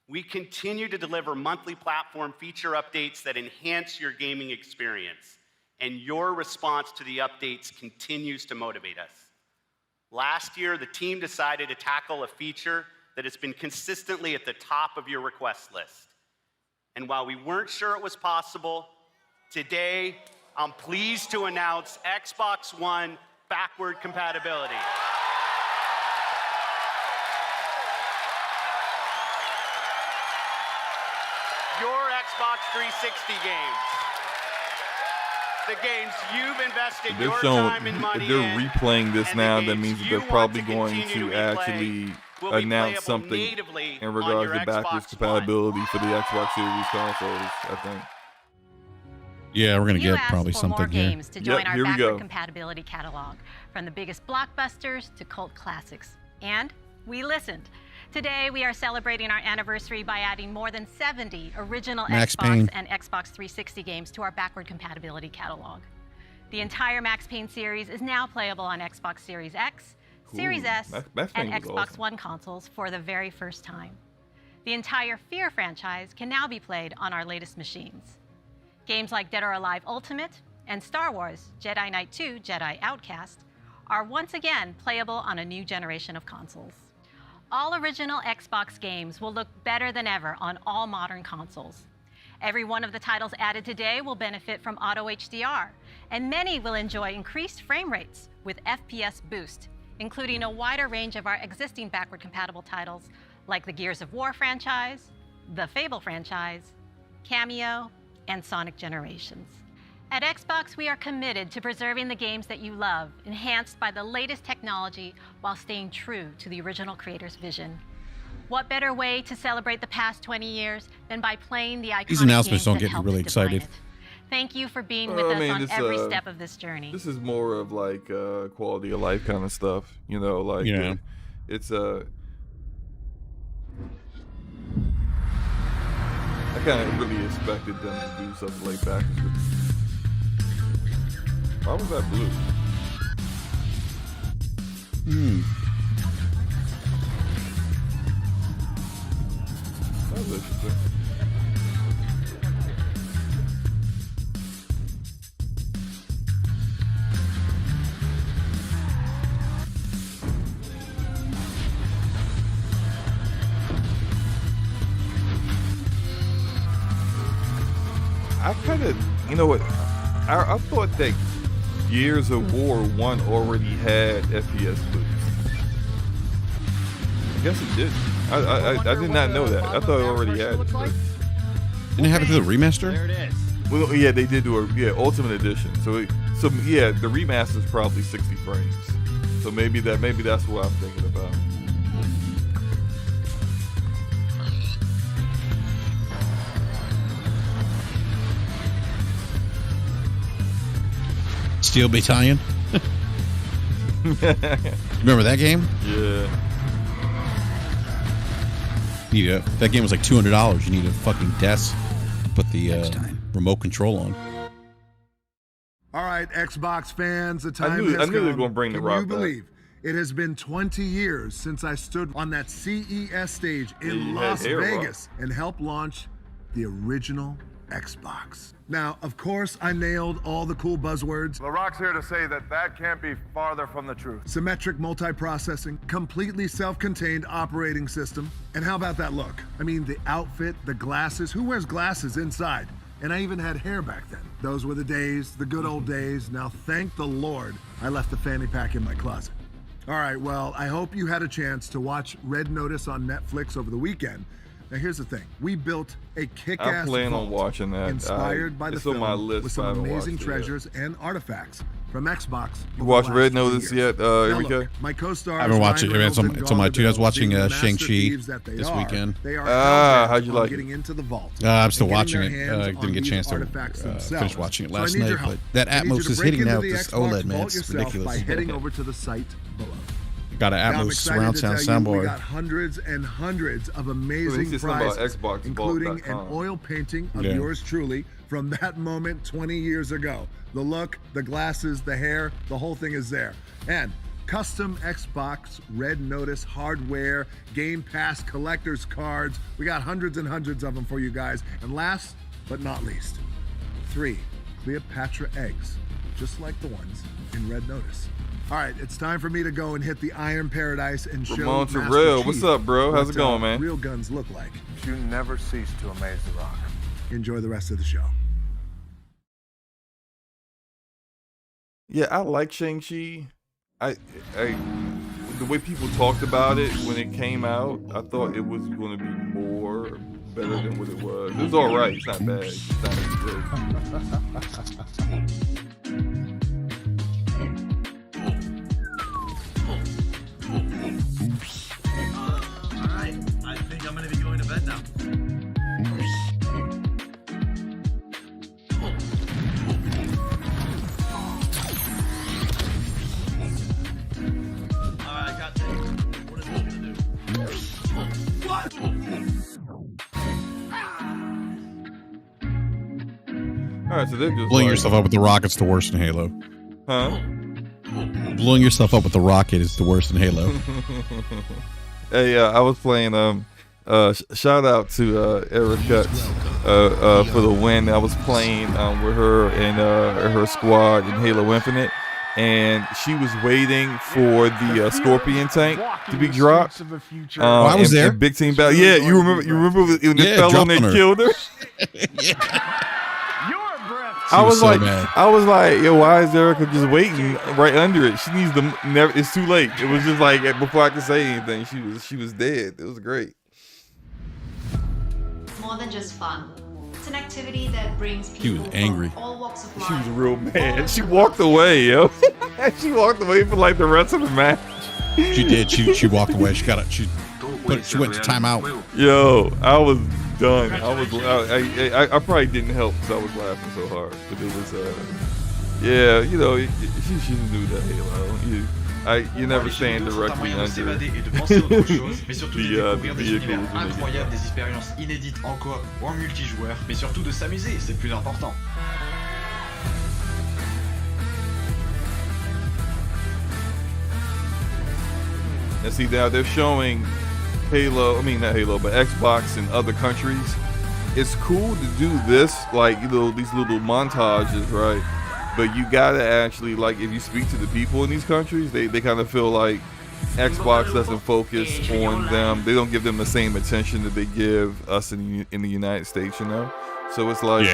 Speaker 3: We continue to deliver monthly platform feature updates that enhance your gaming experience, and your response to the updates continues to motivate us. Last year, the team decided to tackle a feature that has been consistently at the top of your request list. And while we weren't sure it was possible, today, I'm pleased to announce Xbox One backward compatibility. Your Xbox 360 games. The games you've invested
Speaker 1: They're
Speaker 3: your
Speaker 1: showing,
Speaker 3: time and money
Speaker 1: if they're
Speaker 3: in,
Speaker 1: replaying this
Speaker 3: and
Speaker 1: now,
Speaker 3: the
Speaker 1: that
Speaker 3: games
Speaker 1: means that
Speaker 3: you
Speaker 1: they're probably
Speaker 3: want to
Speaker 1: going
Speaker 3: continue
Speaker 1: to
Speaker 3: to replay
Speaker 1: actually
Speaker 3: will be
Speaker 1: announce
Speaker 3: playable
Speaker 1: something
Speaker 3: natively
Speaker 1: in
Speaker 3: on
Speaker 1: regards
Speaker 3: your
Speaker 1: to backwards
Speaker 3: Xbox
Speaker 1: compatibility for the Xbox Series consoles, I think.
Speaker 2: Yeah, we're gonna
Speaker 17: You
Speaker 2: get
Speaker 17: asked
Speaker 2: probably
Speaker 17: for
Speaker 2: something
Speaker 17: more
Speaker 2: here.
Speaker 17: games to join our
Speaker 1: here we
Speaker 17: backward
Speaker 1: go.
Speaker 17: compatibility catalog, from the biggest blockbusters to cult classics. And we listened. Today, we are celebrating our anniversary by adding more than 70 original
Speaker 2: Max
Speaker 17: Xbox
Speaker 2: Payne.
Speaker 17: and Xbox 360 games to our backward compatibility catalog. The entire Max Payne series is now playable on Xbox Series X, Series S,
Speaker 1: Max
Speaker 17: and
Speaker 1: Payne was
Speaker 17: Xbox
Speaker 1: awesome.
Speaker 17: One consoles for the very first time. The entire Fear franchise can now be played on our latest machines. Games like Dead or Alive Ultimate and Star Wars Jedi Knight 2 Jedi Outcast are once again playable on a new generation of consoles. All original Xbox games will look better than ever on all modern consoles. Every one of the titles added today will benefit from Auto HDR, and many will enjoy increased frame rates with FPS boost, including a wider range of our existing backward compatible titles like the Gears of War franchise, the Fable franchise, Cameo, and Sonic Generations. At Xbox, we are committed to preserving the games that you love, enhanced by the latest technology while staying true to the original creator's vision. What better way to celebrate the past 20 years than by playing the iconic
Speaker 2: These announcements
Speaker 17: games
Speaker 2: don't
Speaker 17: that
Speaker 2: get me
Speaker 17: helped
Speaker 2: really
Speaker 17: define
Speaker 2: excited.
Speaker 17: it. Thank you for being with us on every step of this journey.
Speaker 1: This is more of like quality of life kind of stuff, you know, like
Speaker 2: Yeah.
Speaker 1: it's I kind of really expected them to do something like that. Why was that blue? That was interesting. I kind of, you know what? I thought that Gears of War 1 already had FPS boost. I guess it did. I did not know that. I thought it already had it.
Speaker 2: Didn't it have it to the remaster?
Speaker 10: There it is.
Speaker 1: Well, yeah, they did do a Ultimate Edition. So yeah, the remaster is probably 60 frames. So maybe that's what I'm thinking about.
Speaker 2: Steel Battalion. Remember that game?
Speaker 1: Yeah.
Speaker 2: That game was like $200. You need a fucking desk to put the remote control on.
Speaker 13: All right, Xbox fans, the time
Speaker 1: I knew
Speaker 13: has
Speaker 1: they were
Speaker 13: come.
Speaker 1: gonna bring the
Speaker 13: Can
Speaker 1: rock
Speaker 13: you
Speaker 1: back.
Speaker 13: believe it has been 20 years since I stood on that CES stage in Las Vegas and helped launch the original Xbox. Now, of course, I nailed all the cool buzzwords.
Speaker 18: The Rock's here to say that can't be farther from the truth.
Speaker 13: Symmetric multiprocessing, completely self-contained operating system. And how about that look? I mean, the outfit, the glasses. Who wears glasses inside? And I even had hair back then. Those were the days, the good old days. Now, thank the Lord, I left the fanny pack in my closet. All right, well, I hope you had a chance to watch Red Notice on Netflix over the weekend. Now, here's the thing. We built a kick-ass
Speaker 1: I plan on
Speaker 13: vault
Speaker 1: watching that.
Speaker 13: inspired by the
Speaker 1: It's on
Speaker 13: film
Speaker 1: my list,
Speaker 13: with
Speaker 1: but I
Speaker 13: some
Speaker 1: haven't
Speaker 13: amazing
Speaker 1: watched it yet.
Speaker 13: treasures and artifacts from Xbox.
Speaker 1: You
Speaker 13: over
Speaker 1: watched
Speaker 13: the
Speaker 1: Red
Speaker 13: last 20
Speaker 1: Notice
Speaker 13: years.
Speaker 1: yet,
Speaker 13: Now,
Speaker 1: Enrique?
Speaker 13: look, my co-stars,
Speaker 2: I haven't watched
Speaker 13: Ryan
Speaker 2: it. It's
Speaker 13: Reynolds and
Speaker 2: on my
Speaker 13: Gal
Speaker 2: two. I was
Speaker 13: Gadot,
Speaker 2: watching
Speaker 13: being the master
Speaker 2: Shang-Chi
Speaker 13: thieves that they
Speaker 2: this
Speaker 13: are,
Speaker 2: weekend.
Speaker 13: They are
Speaker 1: how'd you
Speaker 13: on
Speaker 1: like it?
Speaker 13: getting into the vault
Speaker 2: I'm still
Speaker 13: and
Speaker 2: watching
Speaker 13: getting
Speaker 2: it.
Speaker 13: their hands
Speaker 2: Didn't
Speaker 13: on
Speaker 2: get a
Speaker 13: these
Speaker 2: chance to
Speaker 13: artifacts
Speaker 2: finish
Speaker 13: themselves.
Speaker 2: watching it
Speaker 13: So I
Speaker 2: last
Speaker 13: need your
Speaker 2: night.
Speaker 13: help.
Speaker 2: But that
Speaker 13: I need you
Speaker 2: Atmos
Speaker 13: to
Speaker 2: is
Speaker 13: break
Speaker 2: hitting
Speaker 13: into
Speaker 2: now
Speaker 13: the
Speaker 2: with this
Speaker 13: Xbox
Speaker 2: OLED, man.
Speaker 13: vault
Speaker 2: It's
Speaker 13: yourself
Speaker 2: ridiculous.
Speaker 13: by heading over to the site below.
Speaker 2: Got an
Speaker 13: Now, I'm
Speaker 2: Atmos
Speaker 13: excited
Speaker 2: surround
Speaker 13: to
Speaker 2: sound
Speaker 13: tell you we
Speaker 2: soundboard.
Speaker 13: got hundreds and hundreds of
Speaker 1: Let
Speaker 13: amazing
Speaker 1: me see something about
Speaker 13: prizes,
Speaker 1: Xbox
Speaker 13: including an
Speaker 1: Vault.com.
Speaker 13: oil painting of
Speaker 2: Yeah.
Speaker 13: yours truly from that moment 20 years ago. The look, the glasses, the hair, the whole thing is there. And custom Xbox Red Notice hardware, Game Pass collector's cards. We got hundreds and hundreds of them for you guys. And last but not least, 3 Cleopatra eggs, just like the ones in Red Notice. All right, it's time for me to go and hit the Iron Paradise and show
Speaker 1: Ramon
Speaker 13: Master
Speaker 1: Terrell,
Speaker 13: Chief
Speaker 1: what's up, bro? How's
Speaker 13: what,
Speaker 1: it going, man?
Speaker 13: real guns look like.
Speaker 18: You never cease to amaze the Rock.
Speaker 13: Enjoy the rest of the show.
Speaker 1: Yeah, I like Shang-Chi. The way people talked about it when it came out, I thought it was going to be more better than what it was. It was all right. It's not bad. It's not good.
Speaker 19: Alright, I think I'm gonna be going to bed now. Alright, I got this. What is this gonna do?
Speaker 1: All right, so they're just
Speaker 2: blowing yourself up with the rocket's the worst in Halo.
Speaker 1: Huh?
Speaker 2: Blowing yourself up with the rocket is the worst in Halo.
Speaker 1: Hey, I was playing. Shout out to Eric Cutts for the win. I was playing with her and her squad in Halo Infinite, and she was waiting for the Scorpion tank to be dropped.
Speaker 2: I was there.
Speaker 1: Big team battle. Yeah, you remember when it fell on and killed her? I was like, yo, why is Erica just waiting right under it? She needs to never. It's too late. It was just like before I could say anything, she was dead. It was great.
Speaker 20: More than just fun. It's an activity that brings people
Speaker 2: She was angry.
Speaker 20: from all walks of life.
Speaker 1: She was real mad. She walked away, yo. She walked away for like the rest of the match.
Speaker 2: She did. She walked away. She went to timeout.
Speaker 1: Yo, I was done. I probably didn't help because I was laughing so hard. But it was, yeah, you know, she shouldn't do that, Halo. You never stand directly under the vehicles.
Speaker 21: Incroyable, des expériences inédites en coop ou en multijoueur, mais surtout de s'amuser, c'est le plus important.
Speaker 1: And see, now they're showing Halo, I mean not Halo, but Xbox in other countries. It's cool to do this, like, you know, these little montages, right? But you gotta actually, like, if you speak to the people in these countries, they kind of feel like Xbox doesn't focus on them. They don't give them the same attention that they give us in the United States, you know? So it's like,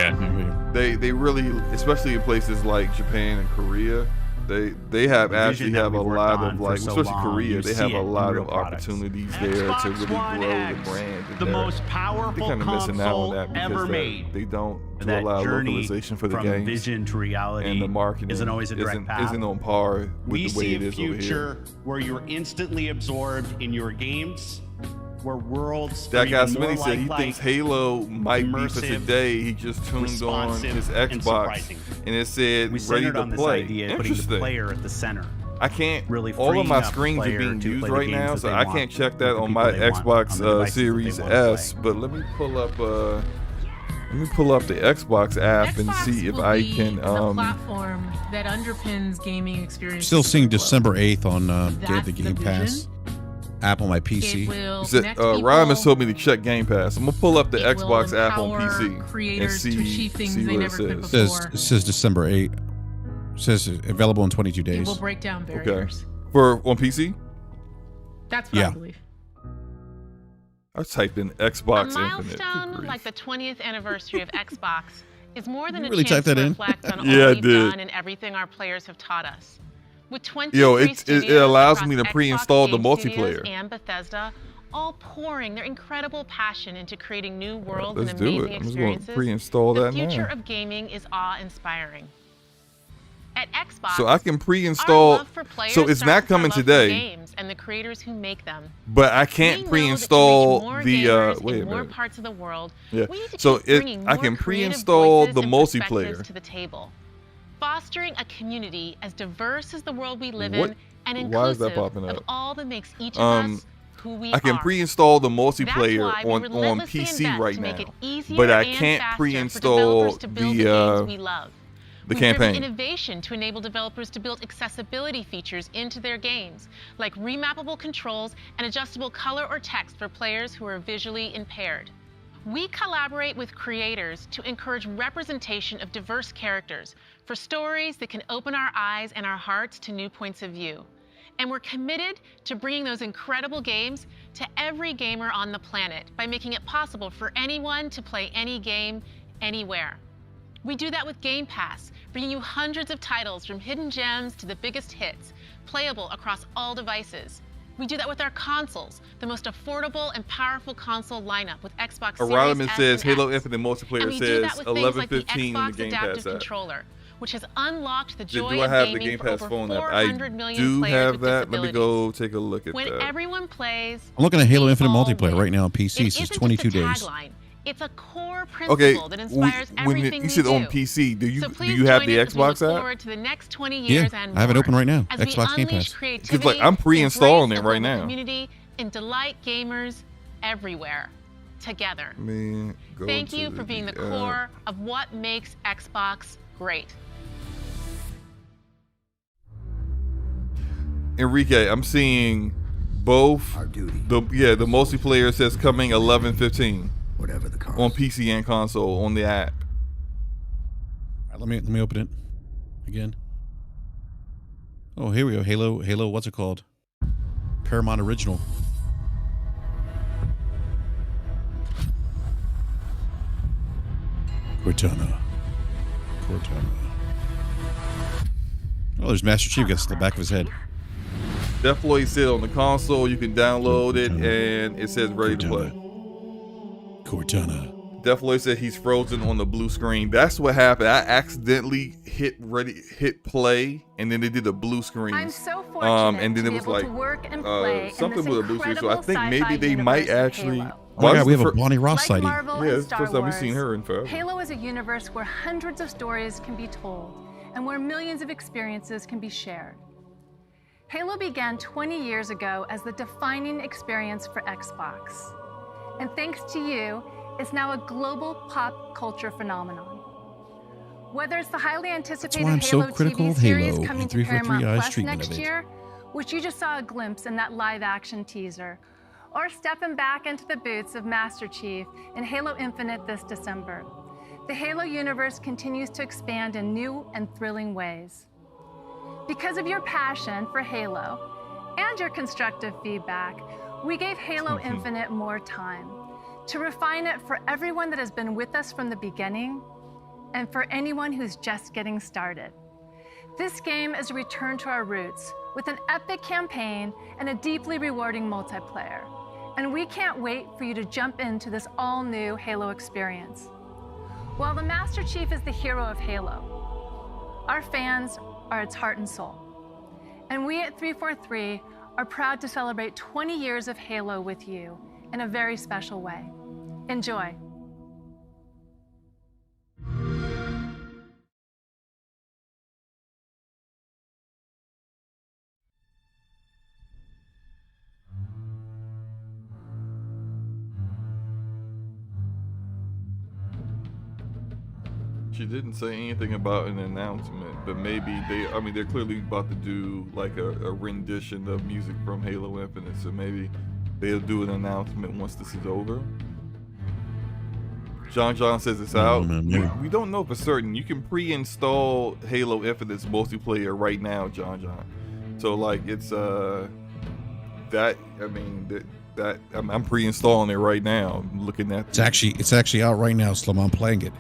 Speaker 1: they really, especially in places like Japan and Korea, they have actually have a lot of, like, especially Korea, they have a lot of opportunities there to really grow the brand.
Speaker 3: The most powerful
Speaker 1: kind of missing out on
Speaker 3: console
Speaker 1: that because
Speaker 3: ever made.
Speaker 1: they don't do a
Speaker 3: That
Speaker 1: lot of
Speaker 3: journey
Speaker 1: localization for the
Speaker 3: from
Speaker 1: games.
Speaker 3: vision to reality
Speaker 1: And the marketing
Speaker 3: isn't always a direct path.
Speaker 1: isn't on par with
Speaker 3: We
Speaker 1: the way
Speaker 3: see
Speaker 1: it
Speaker 3: a
Speaker 1: is over here.
Speaker 3: future where you're instantly absorbed in your games, where worlds
Speaker 1: That
Speaker 3: are
Speaker 1: guy
Speaker 3: even more
Speaker 1: Smitty said he
Speaker 3: lifelike,
Speaker 1: thinks Halo might be for
Speaker 3: immersive,
Speaker 1: today. He just tuned on
Speaker 3: responsive,
Speaker 1: his
Speaker 3: and
Speaker 1: Xbox
Speaker 3: surprising.
Speaker 1: and it said
Speaker 3: We
Speaker 1: ready
Speaker 3: centered
Speaker 1: to
Speaker 3: on this
Speaker 1: play.
Speaker 3: idea of putting the
Speaker 1: Interesting.
Speaker 3: player at the center.
Speaker 1: I can't.
Speaker 3: Really
Speaker 1: all of
Speaker 3: freeing
Speaker 1: my
Speaker 3: up the
Speaker 1: screens are
Speaker 3: player
Speaker 1: being
Speaker 3: to
Speaker 1: used
Speaker 3: play the
Speaker 1: right
Speaker 3: games
Speaker 1: now,
Speaker 3: that
Speaker 1: so
Speaker 3: they
Speaker 1: I
Speaker 3: want
Speaker 1: can't check
Speaker 3: with
Speaker 1: that
Speaker 3: the
Speaker 1: on
Speaker 3: people
Speaker 1: my
Speaker 3: they want,
Speaker 1: Xbox
Speaker 3: on the devices that
Speaker 1: Series
Speaker 3: they want to
Speaker 1: S. But let me pull up the Xbox app and see if I can.
Speaker 22: The platform that underpins gaming experience.
Speaker 2: Still seeing December 8th on
Speaker 22: That's
Speaker 2: the
Speaker 22: the
Speaker 2: Game Pass app on my PC.
Speaker 22: It will
Speaker 1: He said,
Speaker 22: connect
Speaker 1: Ryan has
Speaker 22: people.
Speaker 1: told me to check Game Pass. I'm gonna pull up the
Speaker 22: It will
Speaker 1: Xbox app on
Speaker 22: empower
Speaker 1: PC and
Speaker 22: creators to achieve things
Speaker 1: see
Speaker 22: they
Speaker 1: what
Speaker 22: never
Speaker 1: it
Speaker 22: could
Speaker 1: says.
Speaker 2: It says December 8th. It says available in 22
Speaker 22: It
Speaker 2: days.
Speaker 22: will break down
Speaker 1: Okay,
Speaker 22: barriers.
Speaker 1: for on PC.
Speaker 22: That's what I believe.
Speaker 1: I typed in Xbox
Speaker 23: A
Speaker 1: Infinite.
Speaker 23: milestone like the 20th anniversary of Xbox is more than
Speaker 1: You
Speaker 23: a
Speaker 1: really
Speaker 23: chance
Speaker 1: typed that
Speaker 23: to
Speaker 1: in?
Speaker 23: reflect on
Speaker 1: Yeah, I
Speaker 23: all we've
Speaker 1: did.
Speaker 23: done and everything our players have taught us. With 23
Speaker 1: Yo, it
Speaker 23: studios
Speaker 1: allows
Speaker 23: across
Speaker 1: me to
Speaker 23: Xbox
Speaker 1: pre-install the
Speaker 23: Game Studios
Speaker 1: multiplayer.
Speaker 23: and Bethesda, all pouring their incredible passion into creating new worlds
Speaker 1: Let's
Speaker 23: and
Speaker 1: do
Speaker 23: amazing
Speaker 1: it. I'm just gonna
Speaker 23: experiences.
Speaker 1: pre-install
Speaker 23: the
Speaker 1: that
Speaker 23: future
Speaker 1: now.
Speaker 23: of gaming is awe-inspiring. At Xbox,
Speaker 1: So I can
Speaker 23: our
Speaker 1: pre-install.
Speaker 23: love for players
Speaker 1: So it's
Speaker 23: starts
Speaker 1: not
Speaker 23: with our
Speaker 1: coming
Speaker 23: love for
Speaker 1: today,
Speaker 23: games and the creators who make them.
Speaker 1: but I
Speaker 23: We
Speaker 1: can't
Speaker 23: know that
Speaker 1: pre-install
Speaker 23: to reach more
Speaker 1: the.
Speaker 23: gamers
Speaker 1: Wait
Speaker 23: in
Speaker 1: a
Speaker 23: more
Speaker 1: minute.
Speaker 23: parts of the world,
Speaker 1: Yeah.
Speaker 23: we need to
Speaker 1: So
Speaker 23: keep bringing
Speaker 1: I
Speaker 23: more
Speaker 1: can
Speaker 23: creative
Speaker 1: pre-install
Speaker 23: voices
Speaker 1: the
Speaker 23: and perspectives
Speaker 1: multiplayer.
Speaker 23: to the table, fostering a community as diverse as the world we live
Speaker 1: What?
Speaker 23: in and
Speaker 1: Why is that
Speaker 23: inclusive
Speaker 1: popping
Speaker 23: of
Speaker 1: up?
Speaker 23: all that makes each of us who we
Speaker 1: I can
Speaker 23: are.
Speaker 1: pre-install the
Speaker 23: That's
Speaker 1: multiplayer
Speaker 23: why we
Speaker 1: on
Speaker 23: relentlessly
Speaker 1: PC
Speaker 23: invest
Speaker 1: right
Speaker 23: to make it
Speaker 1: now,
Speaker 23: easier
Speaker 1: but I
Speaker 23: and
Speaker 1: can't
Speaker 23: faster for
Speaker 1: pre-install
Speaker 23: developers to build the games we love.
Speaker 1: the
Speaker 23: We've driven
Speaker 1: campaign.
Speaker 23: innovation to enable developers to build accessibility features into their games, like remappable controls and adjustable color or text for players who are visually impaired. We collaborate with creators to encourage representation of diverse characters for stories that can open our eyes and our hearts to new points of view. And we're committed to bringing those incredible games to every gamer on the planet by making it possible for anyone to play any game, anywhere. We do that with Game Pass, bringing you hundreds of titles from hidden gems to the biggest hits, playable across all devices. We do that with our consoles, the most affordable and powerful console lineup with Xbox Series
Speaker 1: Arodiman
Speaker 23: S
Speaker 1: says
Speaker 23: and
Speaker 1: Halo
Speaker 23: X.
Speaker 1: Infinite multiplayer
Speaker 23: And we do
Speaker 1: says
Speaker 23: that with things like the
Speaker 1: 11:15 in the
Speaker 23: Xbox
Speaker 1: Game
Speaker 23: Adaptive
Speaker 1: Pass app.
Speaker 23: Controller, which has unlocked the
Speaker 1: Do
Speaker 23: joy
Speaker 1: I
Speaker 23: of
Speaker 1: have the
Speaker 23: gaming
Speaker 1: Game
Speaker 23: for
Speaker 1: Pass
Speaker 23: over
Speaker 1: phone app?
Speaker 23: 400
Speaker 1: I
Speaker 23: million
Speaker 1: do
Speaker 23: players
Speaker 1: have
Speaker 23: with
Speaker 1: that. Let me
Speaker 23: disabilities.
Speaker 1: go take a look at
Speaker 23: When
Speaker 1: that.
Speaker 23: everyone plays,
Speaker 2: I'm looking at Halo Infinite
Speaker 23: all
Speaker 2: multiplayer
Speaker 23: win.
Speaker 2: right now on PC. It
Speaker 23: It
Speaker 2: says
Speaker 23: isn't
Speaker 2: 22
Speaker 23: just a
Speaker 2: days.
Speaker 23: tagline. It's a core principle
Speaker 1: Okay,
Speaker 23: that inspires
Speaker 1: when
Speaker 23: everything
Speaker 1: you
Speaker 23: we
Speaker 1: said
Speaker 23: do.
Speaker 1: on PC, do
Speaker 23: So
Speaker 1: you
Speaker 23: please
Speaker 1: have
Speaker 23: join
Speaker 1: the
Speaker 23: us as we look
Speaker 1: Xbox app?
Speaker 23: forward to the next 20
Speaker 2: Yeah,
Speaker 23: years and
Speaker 2: I have it
Speaker 23: more,
Speaker 2: open right now.
Speaker 23: as we
Speaker 2: Xbox Game
Speaker 23: unleash
Speaker 2: Pass.
Speaker 23: creativity,
Speaker 1: Because like I'm pre-installing it
Speaker 23: embrace the
Speaker 1: right
Speaker 23: global
Speaker 1: now.
Speaker 23: community, and delight gamers everywhere. together.
Speaker 1: Go
Speaker 23: Thank
Speaker 1: to
Speaker 23: you for being the core of what makes Xbox great.
Speaker 1: Enrique, I'm seeing both. The multiplayer says coming 11/15.
Speaker 6: Whatever the cost.
Speaker 1: On PC and console on the app.
Speaker 2: All right, let me open it again. Oh, here we go. Halo. What's it called? Paramount Original. Cortana. Oh, there's Master Chief. Gets the back of his head.
Speaker 1: Definitely said on the console you can download it and it says ready to play.
Speaker 2: Cortana.
Speaker 1: Definitely said he's frozen on the blue screen. That's what happened. I accidentally hit play, and then they did a blue screen.
Speaker 17: I'm so fortunate
Speaker 1: and then
Speaker 17: to
Speaker 1: it
Speaker 17: be
Speaker 1: was
Speaker 17: able
Speaker 1: like
Speaker 17: to work and play
Speaker 1: something
Speaker 17: in this
Speaker 1: with a blue screen. So I think
Speaker 17: incredible
Speaker 1: maybe they
Speaker 17: sci-fi
Speaker 1: might
Speaker 17: universe of
Speaker 1: actually.
Speaker 17: Halo.
Speaker 2: Oh my God, we have a Bonnie Ross
Speaker 17: Like
Speaker 2: sighting.
Speaker 17: Marvel
Speaker 1: Yeah,
Speaker 17: and
Speaker 1: it's the
Speaker 17: Star
Speaker 1: first time we've
Speaker 17: Wars,
Speaker 1: seen her in forever.
Speaker 17: Halo is a universe where hundreds of stories can be told and where millions of experiences can be shared. Halo began 20 years ago as the defining experience for Xbox. And thanks to you, it's now a global pop culture phenomenon. Whether it's the highly anticipated
Speaker 2: why I'm so
Speaker 17: Halo
Speaker 2: critical
Speaker 17: TV
Speaker 2: of
Speaker 17: series
Speaker 2: Halo
Speaker 17: coming
Speaker 2: and
Speaker 17: to
Speaker 2: 343i's
Speaker 17: Paramount Plus
Speaker 2: treatment
Speaker 17: next
Speaker 2: of it.
Speaker 17: year, which you just saw a glimpse in that live-action teaser, or stepping back into the boots of Master Chief in Halo Infinite this December, the Halo universe continues to expand in new and thrilling ways. Because of your passion for Halo and your constructive feedback, we gave Halo Infinite more time to refine it for everyone that has been with us from the beginning and for anyone who's just getting started. This game is a return to our roots with an epic campaign and a deeply rewarding multiplayer. And we can't wait for you to jump into this all-new Halo experience. While the Master Chief is the hero of Halo, our fans are its heart and soul. And we at 343 are proud to celebrate 20 years of Halo with you in a very special way. Enjoy.
Speaker 1: She didn't say anything about an announcement, but maybe they're clearly about to do like a rendition of music from Halo Infinite, so maybe they'll do an announcement once this is over. John says it's out. We don't know for certain. You can pre-install Halo Infinite's multiplayer right now, John. So like it's I'm pre-installing it right now. I'm looking at
Speaker 2: It's actually out right now, Slim. I'm playing it.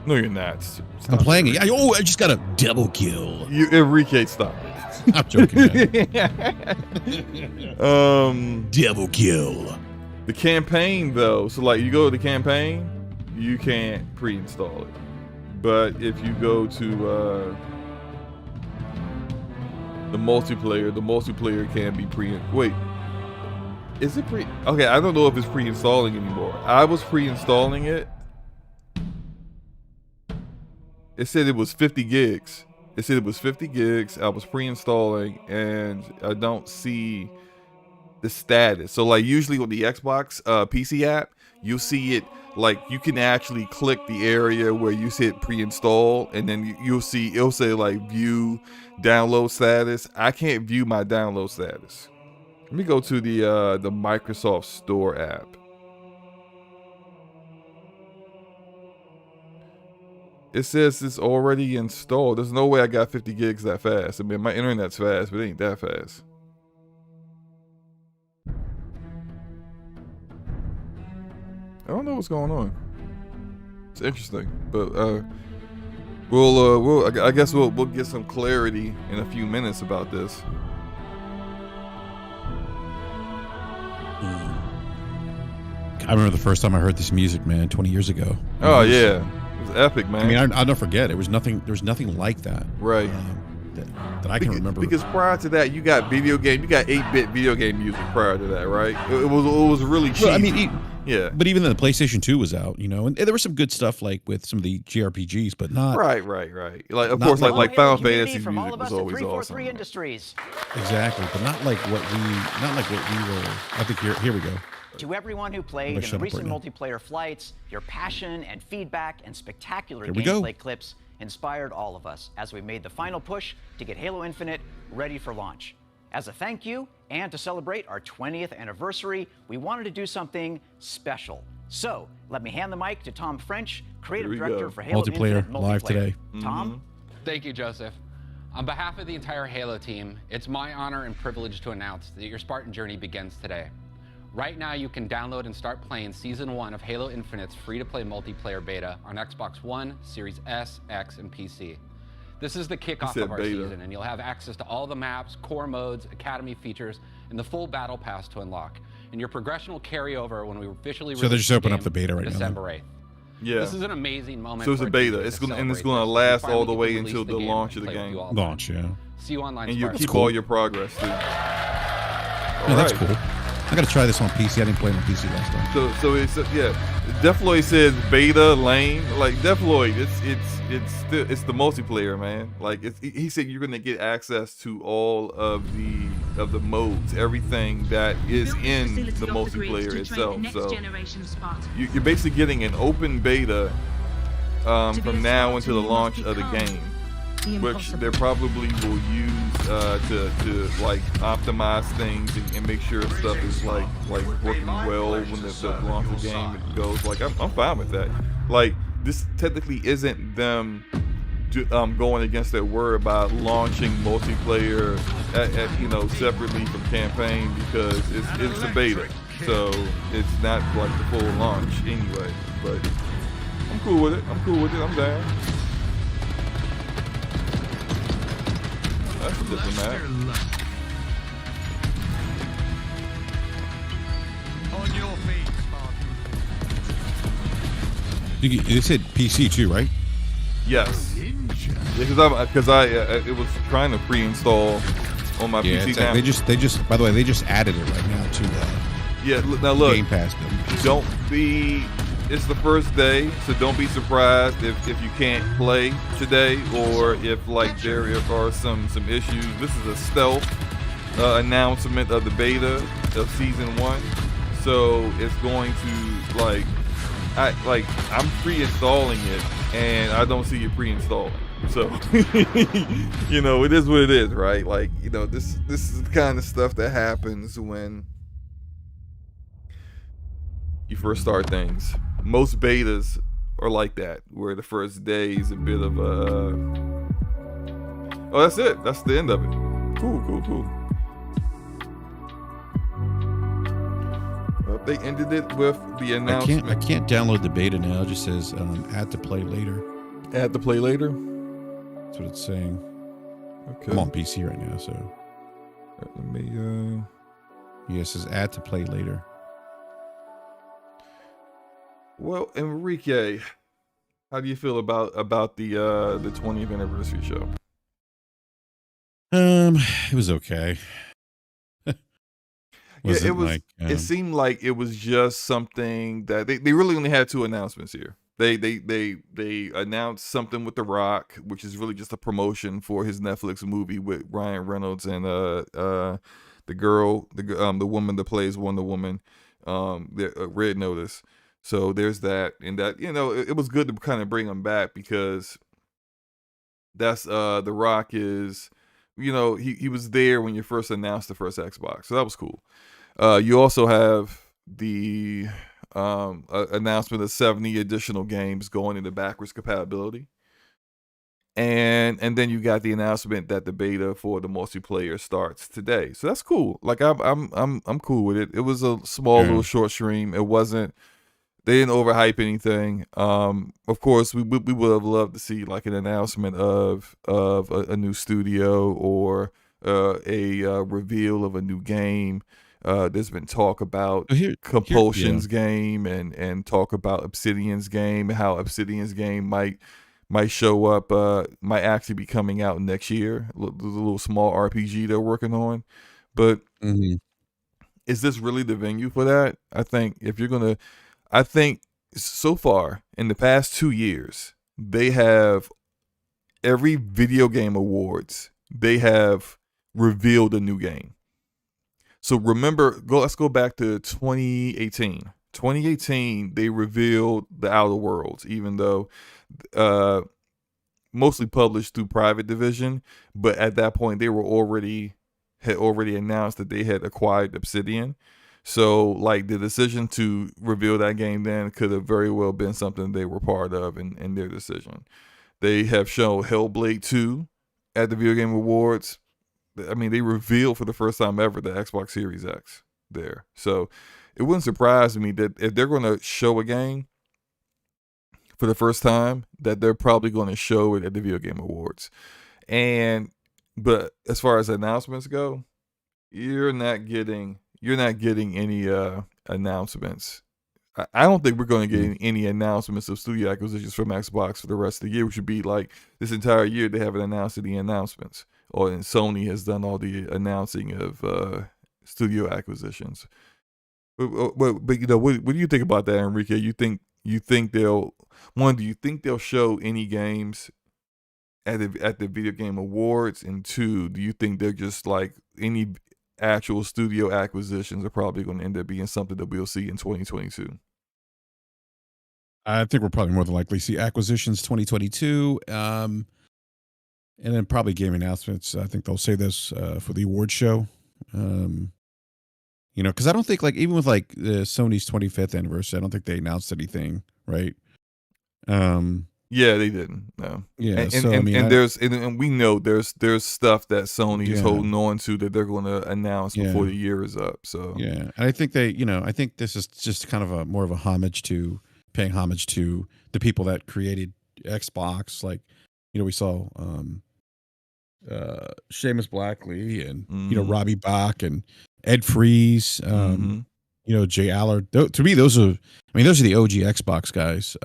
Speaker 1: No, you're not.
Speaker 2: I'm playing it. I just got a double kill.
Speaker 1: Enrique, stop it.
Speaker 2: I'm joking,
Speaker 1: man.
Speaker 2: Double kill.
Speaker 1: The campaign, though, so like you go to the campaign, you can't pre-install it. But if you go to the multiplayer can be Wait, is it pre? Okay, I don't know if it's pre-installing anymore. I was pre-installing it. It said it was 50 gigs. I was pre-installing, and I don't see the status. So like usually with the Xbox PC app, you'll see it like you can actually click the area where you hit pre-install, and then it'll say like view download status. I can't view my download status. Let me go to the Microsoft Store app. It says it's already installed. There's no way I got 50 gigs that fast. I mean, my internet's fast, but it ain't that fast. I don't know what's going on. It's interesting, but I guess we'll get some clarity in a few minutes about this.
Speaker 2: I remember the first time I heard this music, man, 20 years ago.
Speaker 1: Oh yeah. It was epic, man.
Speaker 2: I mean, I'll never forget. There was nothing like that.
Speaker 1: Right.
Speaker 2: That I can remember.
Speaker 1: Because prior to that, you got 8-bit video game music prior to that, right? It was really cheap.
Speaker 2: Well, I mean,
Speaker 1: Yeah.
Speaker 2: But even then, the PlayStation 2 was out, you know, and there was some good stuff like with some of the JRPGs, but not
Speaker 1: right. Like of course, like Final Fantasy music was always awesome.
Speaker 6: Industries.
Speaker 2: Exactly, but not like what we were. I think here we go.
Speaker 6: To everyone who played in the recent multiplayer flights, your passion and feedback and spectacular gameplay clips inspired all of us as we made the final push to get Halo Infinite ready for launch. As a thank you and to celebrate our 20th anniversary, we wanted to do something special. So let me hand the mic to Tom French, creative director for Halo Infinite Multiplayer.
Speaker 2: Live today.
Speaker 6: Tom?
Speaker 7: Thank you, Joseph. On behalf of the entire Halo team, it's my honor and privilege to announce that your Spartan journey begins today. Right now, you can download and start playing Season 1 of Halo Infinite's free-to-play multiplayer beta on Xbox One, Series S, X, and PC. This is the kickoff of our season, and you'll have access to all the maps, core modes, academy features, and the full battle pass to unlock. And your progression will carry over when we officially release
Speaker 2: they're just opening up the beta right now.
Speaker 7: December 8th.
Speaker 1: Yeah.
Speaker 7: This is an amazing moment.
Speaker 1: So it's a beta. It's gonna last all the way until the launch of the game.
Speaker 2: Launch, yeah.
Speaker 7: See you online.
Speaker 1: And you keep all your progress too.
Speaker 2: That's cool. I gotta try this on PC. I didn't play it on PC last time.
Speaker 1: So it's Deathloid says beta lame. Like Deathloid, it's the multiplayer, man. Like he said you're gonna get access to all of the modes, everything that is in the multiplayer itself. So you're basically getting an open beta from now until the launch of the game, which they probably will use to like optimize things and make sure stuff is like working well when the launch of the game goes. Like I'm fine with that. Like this technically isn't them going against their word about launching multiplayer separately from campaign, because it's a beta, so it's not like the full launch anyway. But I'm cool with it. I'm down. That's a diplomat.
Speaker 19: On your feet,
Speaker 2: It said PC too, right?
Speaker 1: Yes. Because it was trying to pre-install on my PC. Now.
Speaker 2: They just by the way, they just added it right now to
Speaker 1: now look,
Speaker 2: Game Pass.
Speaker 1: It's the first day, so don't be surprised if you can't play today, or if like there are some issues. This is a stealth announcement of the beta of Season 1, so it's going to I'm pre-installing it, and I don't see it pre-installing. So it is what it is, right? Like this is the kind of stuff that happens when you first start things. Most betas are like that, where the first day is a bit of a that's it. That's the end of it. Cool. Well, they ended it with the announcement.
Speaker 2: I can't download the beta now. It just says add to play later.
Speaker 1: Add to play later?
Speaker 2: That's what it's saying.
Speaker 1: Okay.
Speaker 2: I'm on PC right now, so.
Speaker 1: Let me
Speaker 2: Yeah, it says add to play later.
Speaker 1: Well, Enrique, how do you feel about the 20th anniversary show?
Speaker 2: It was okay.
Speaker 1: It seemed like it was just something that they really only had two announcements here. They announced something with The Rock, which is really just a promotion for his Netflix movie with Ryan Reynolds and the woman that plays Wonder Woman, Red Notice. So there's that, and that it was good to kind of bring him back, because that's The Rock is he was there when you first announced the first Xbox, so that was cool. You also have the announcement of 70 additional games going into backwards compatibility, and then you got the announcement that the beta for the multiplayer starts today. So that's cool. Like I'm cool with it. It was a small little short stream. It wasn't. They didn't overhype anything. Of course, we would have loved to see like an announcement of a new studio, or a reveal of a new game. There's been talk about Compulsion's game and talk about Obsidian's game, and how Obsidian's game might show up, might actually be coming out next year. The little small RPG they're working on, but is this really the venue for that? I think if you're gonna, I think so far in the past 2 years, they have every video game awards, they have revealed a new game. So remember, let's go back to 2018. 2018, they revealed the Outer Worlds, even though mostly published through Private Division, but at that point they had already announced that they had acquired Obsidian. So like the decision to reveal that game then could have very well been something they were part of in their decision. They have shown Hellblade 2 at the Video Game Awards. I mean, they revealed for the first time ever the Xbox Series X there. So it wouldn't surprise me that if they're going to show a game for the first time, that they're probably going to show it at the Video Game Awards. But as far as announcements go, you're not getting any announcements. I don't think we're going to get any announcements of studio acquisitions from Xbox for the rest of the year, which would be like this entire year they haven't announced any announcements. And Sony has done all the announcing of studio acquisitions. But you know, what do you think about that, Enrique? Do you think they'll show any games at the Video Game Awards? And 2, do you think they're just like any actual studio acquisitions are probably going to end up being something that we'll see in 2022?
Speaker 2: I think we'll probably more than likely see acquisitions 2022, and then probably game announcements. I think they'll say this for the award show. You know, because I don't think, like, even with like the Sony's 25th anniversary, I don't think they announced anything, right?
Speaker 1: Yeah, they didn't. No.
Speaker 2: Yeah,
Speaker 1: and
Speaker 2: so, I mean,
Speaker 1: and we know there's stuff that Sony is holding on to that they're going to announce before the year is up. So
Speaker 2: yeah, and I think I think this is just kind of more of a paying homage to the people that created Xbox. Like, you know, we saw Seamus Blackley and you know, Robbie Bach and Ed Freeze, you know, Jay Allard. To me, those are the OG Xbox guys.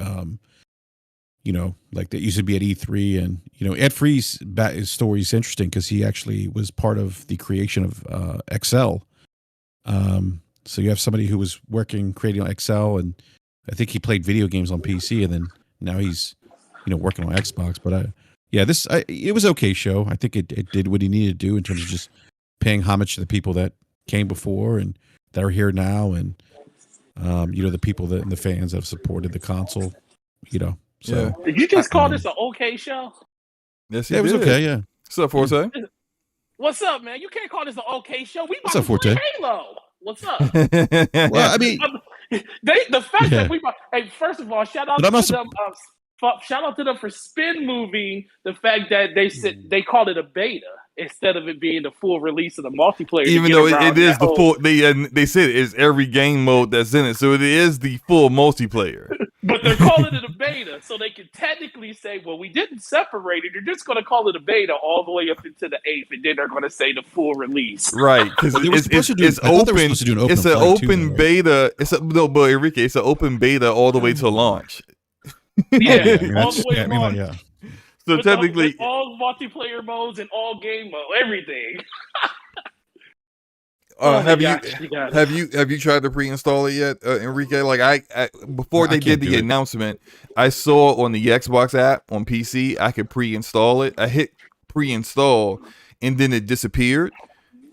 Speaker 2: You know, like that used to be at E3, and you know, Ed Freeze, his story is interesting because he actually was part of the creation of Excel. So you have somebody who was creating on Excel, and I think he played video games on PC, and then now he's, you know, working on Xbox. But it was okay show. I think it did what he needed to do in terms of just paying homage to the people that came before and that are here now, and you know, the people that and the fans that have supported the console. You know. So,
Speaker 5: did you just call this an okay show?
Speaker 1: Yes,
Speaker 2: it was okay. Yeah.
Speaker 1: What's up, Forte?
Speaker 5: What's up, man? You can't call this an okay show. We
Speaker 2: What's up, Forte?
Speaker 5: Halo. What's up?
Speaker 2: Well, I mean,
Speaker 5: the fact that hey, first of all, shout out to them. Shout out to them for spin moving the fact that they called it a beta instead of it being the full release of the multiplayer.
Speaker 1: Even though it is the full, they said it's every game mode that's in it, so it is the full multiplayer.
Speaker 5: But they're calling it a beta, so they can technically say, well, we didn't separate it. They're just going to call it a beta all the way up into the 8th, and then they're going to say the full release.
Speaker 1: Right, because it's open. It's an open beta. But Enrique, it's an open beta all the way to launch.
Speaker 5: Yeah, all the way to launch.
Speaker 2: Yeah.
Speaker 1: So technically,
Speaker 5: all multiplayer modes and all game mode, everything.
Speaker 1: Have you tried to pre-install it yet, Enrique? Like I before they did the announcement, I saw on the Xbox app on PC I could pre-install it. I hit pre-install and then it disappeared,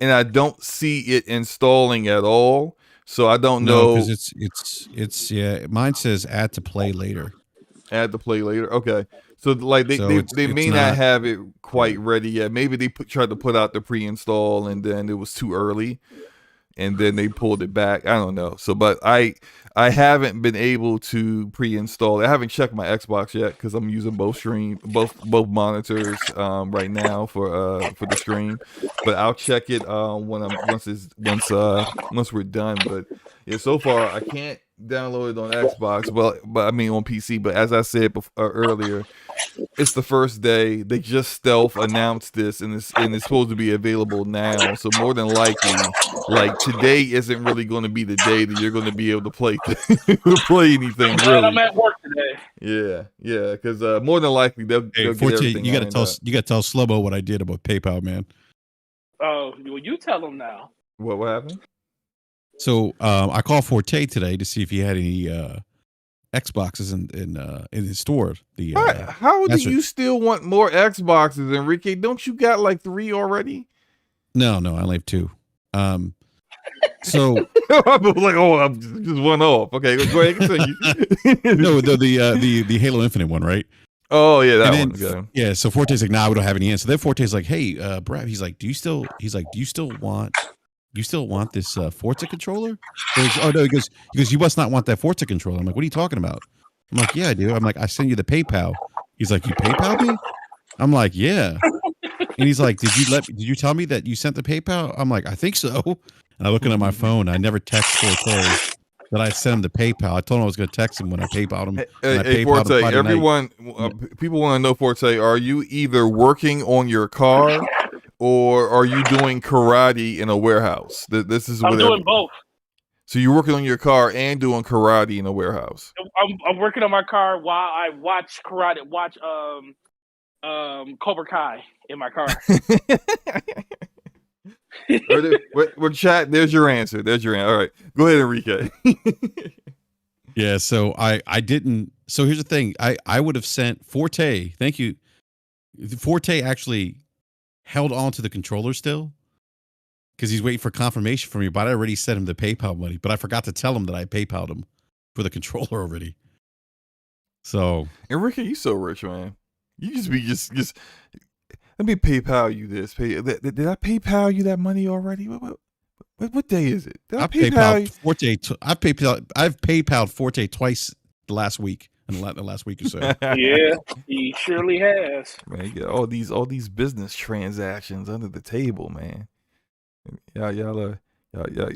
Speaker 1: and I don't see it installing at all. So I don't know
Speaker 2: because it's mine says add to play later.
Speaker 1: Add to play later. Okay. So like they may not have it quite ready yet. Maybe they tried to put out the pre-install and then it was too early, and then they pulled it back. I don't know. So, but I haven't been able to pre-install it. I haven't checked my Xbox yet because I'm using both monitors right now for the stream. But I'll check it once we're done. But yeah, so far I can't download it on Xbox. But I mean on PC. But as I said earlier, it's the first day. They just stealth announced this, and it's supposed to be available now. So more than likely, like today isn't really going to be the day that you're going to be able to play anything. Really,
Speaker 5: I'm at work today.
Speaker 1: Yeah, because more than likely they'll get everything.
Speaker 2: You got to tell Slobo what I did about PayPal, man.
Speaker 5: Oh, well, you tell them now.
Speaker 1: What happened?
Speaker 2: So I called Forte today to see if he had any Xboxes in his store.
Speaker 1: How do you still want more Xboxes, Enrique? Don't you got like 3 already?
Speaker 2: No, I only have 2. So
Speaker 1: I'm like, I'm just one off. Okay, go ahead, continue.
Speaker 2: No, the Halo Infinite one, right?
Speaker 1: Oh yeah, that
Speaker 2: and
Speaker 1: one.
Speaker 2: Then, yeah. So Forte's like, nah, we don't have any in. So then Forte's like, hey, Brad, he's like, do you still want this Forza controller? Oh no, he goes, you must not want that Forza controller. I'm like, what are you talking about? I'm like, yeah, I do. I'm like, I send you the PayPal. He's like, you PayPal me? I'm like, yeah. And he's like, did you tell me that you sent the PayPal? I'm like, I think so. And I'm looking at my phone. I never text Forte that I sent him the PayPal. I told him I was going to text him when I PayPal'd him.
Speaker 1: Hey Forte, everyone, people want to know, Forte, are you either working on your car or are you doing karate in a warehouse? This is
Speaker 5: I'm doing both.
Speaker 1: So you're working on your car and doing karate in a warehouse.
Speaker 5: I'm working on my car while I watch karate. Watch Cobra Kai in my car.
Speaker 1: Well, chat. There's your answer. All right, go ahead, Enrique.
Speaker 2: Yeah. So I didn't. So here's the thing. I would have sent Forte. Thank you. Forte actually held on to the controller still because he's waiting for confirmation from me. But I already sent him the PayPal money. But I forgot to tell him that I PayPal'd him for the controller already. So
Speaker 1: Enrique, you so rich, man. You just let me PayPal you this. Did I PayPal you that money already? What day is it? Did I PayPal you?
Speaker 2: Forte. I've PayPal'd Forte twice the last week and the last week or so.
Speaker 5: Yeah, he surely has.
Speaker 1: Man, you got all these business transactions under the table, man. Y'all.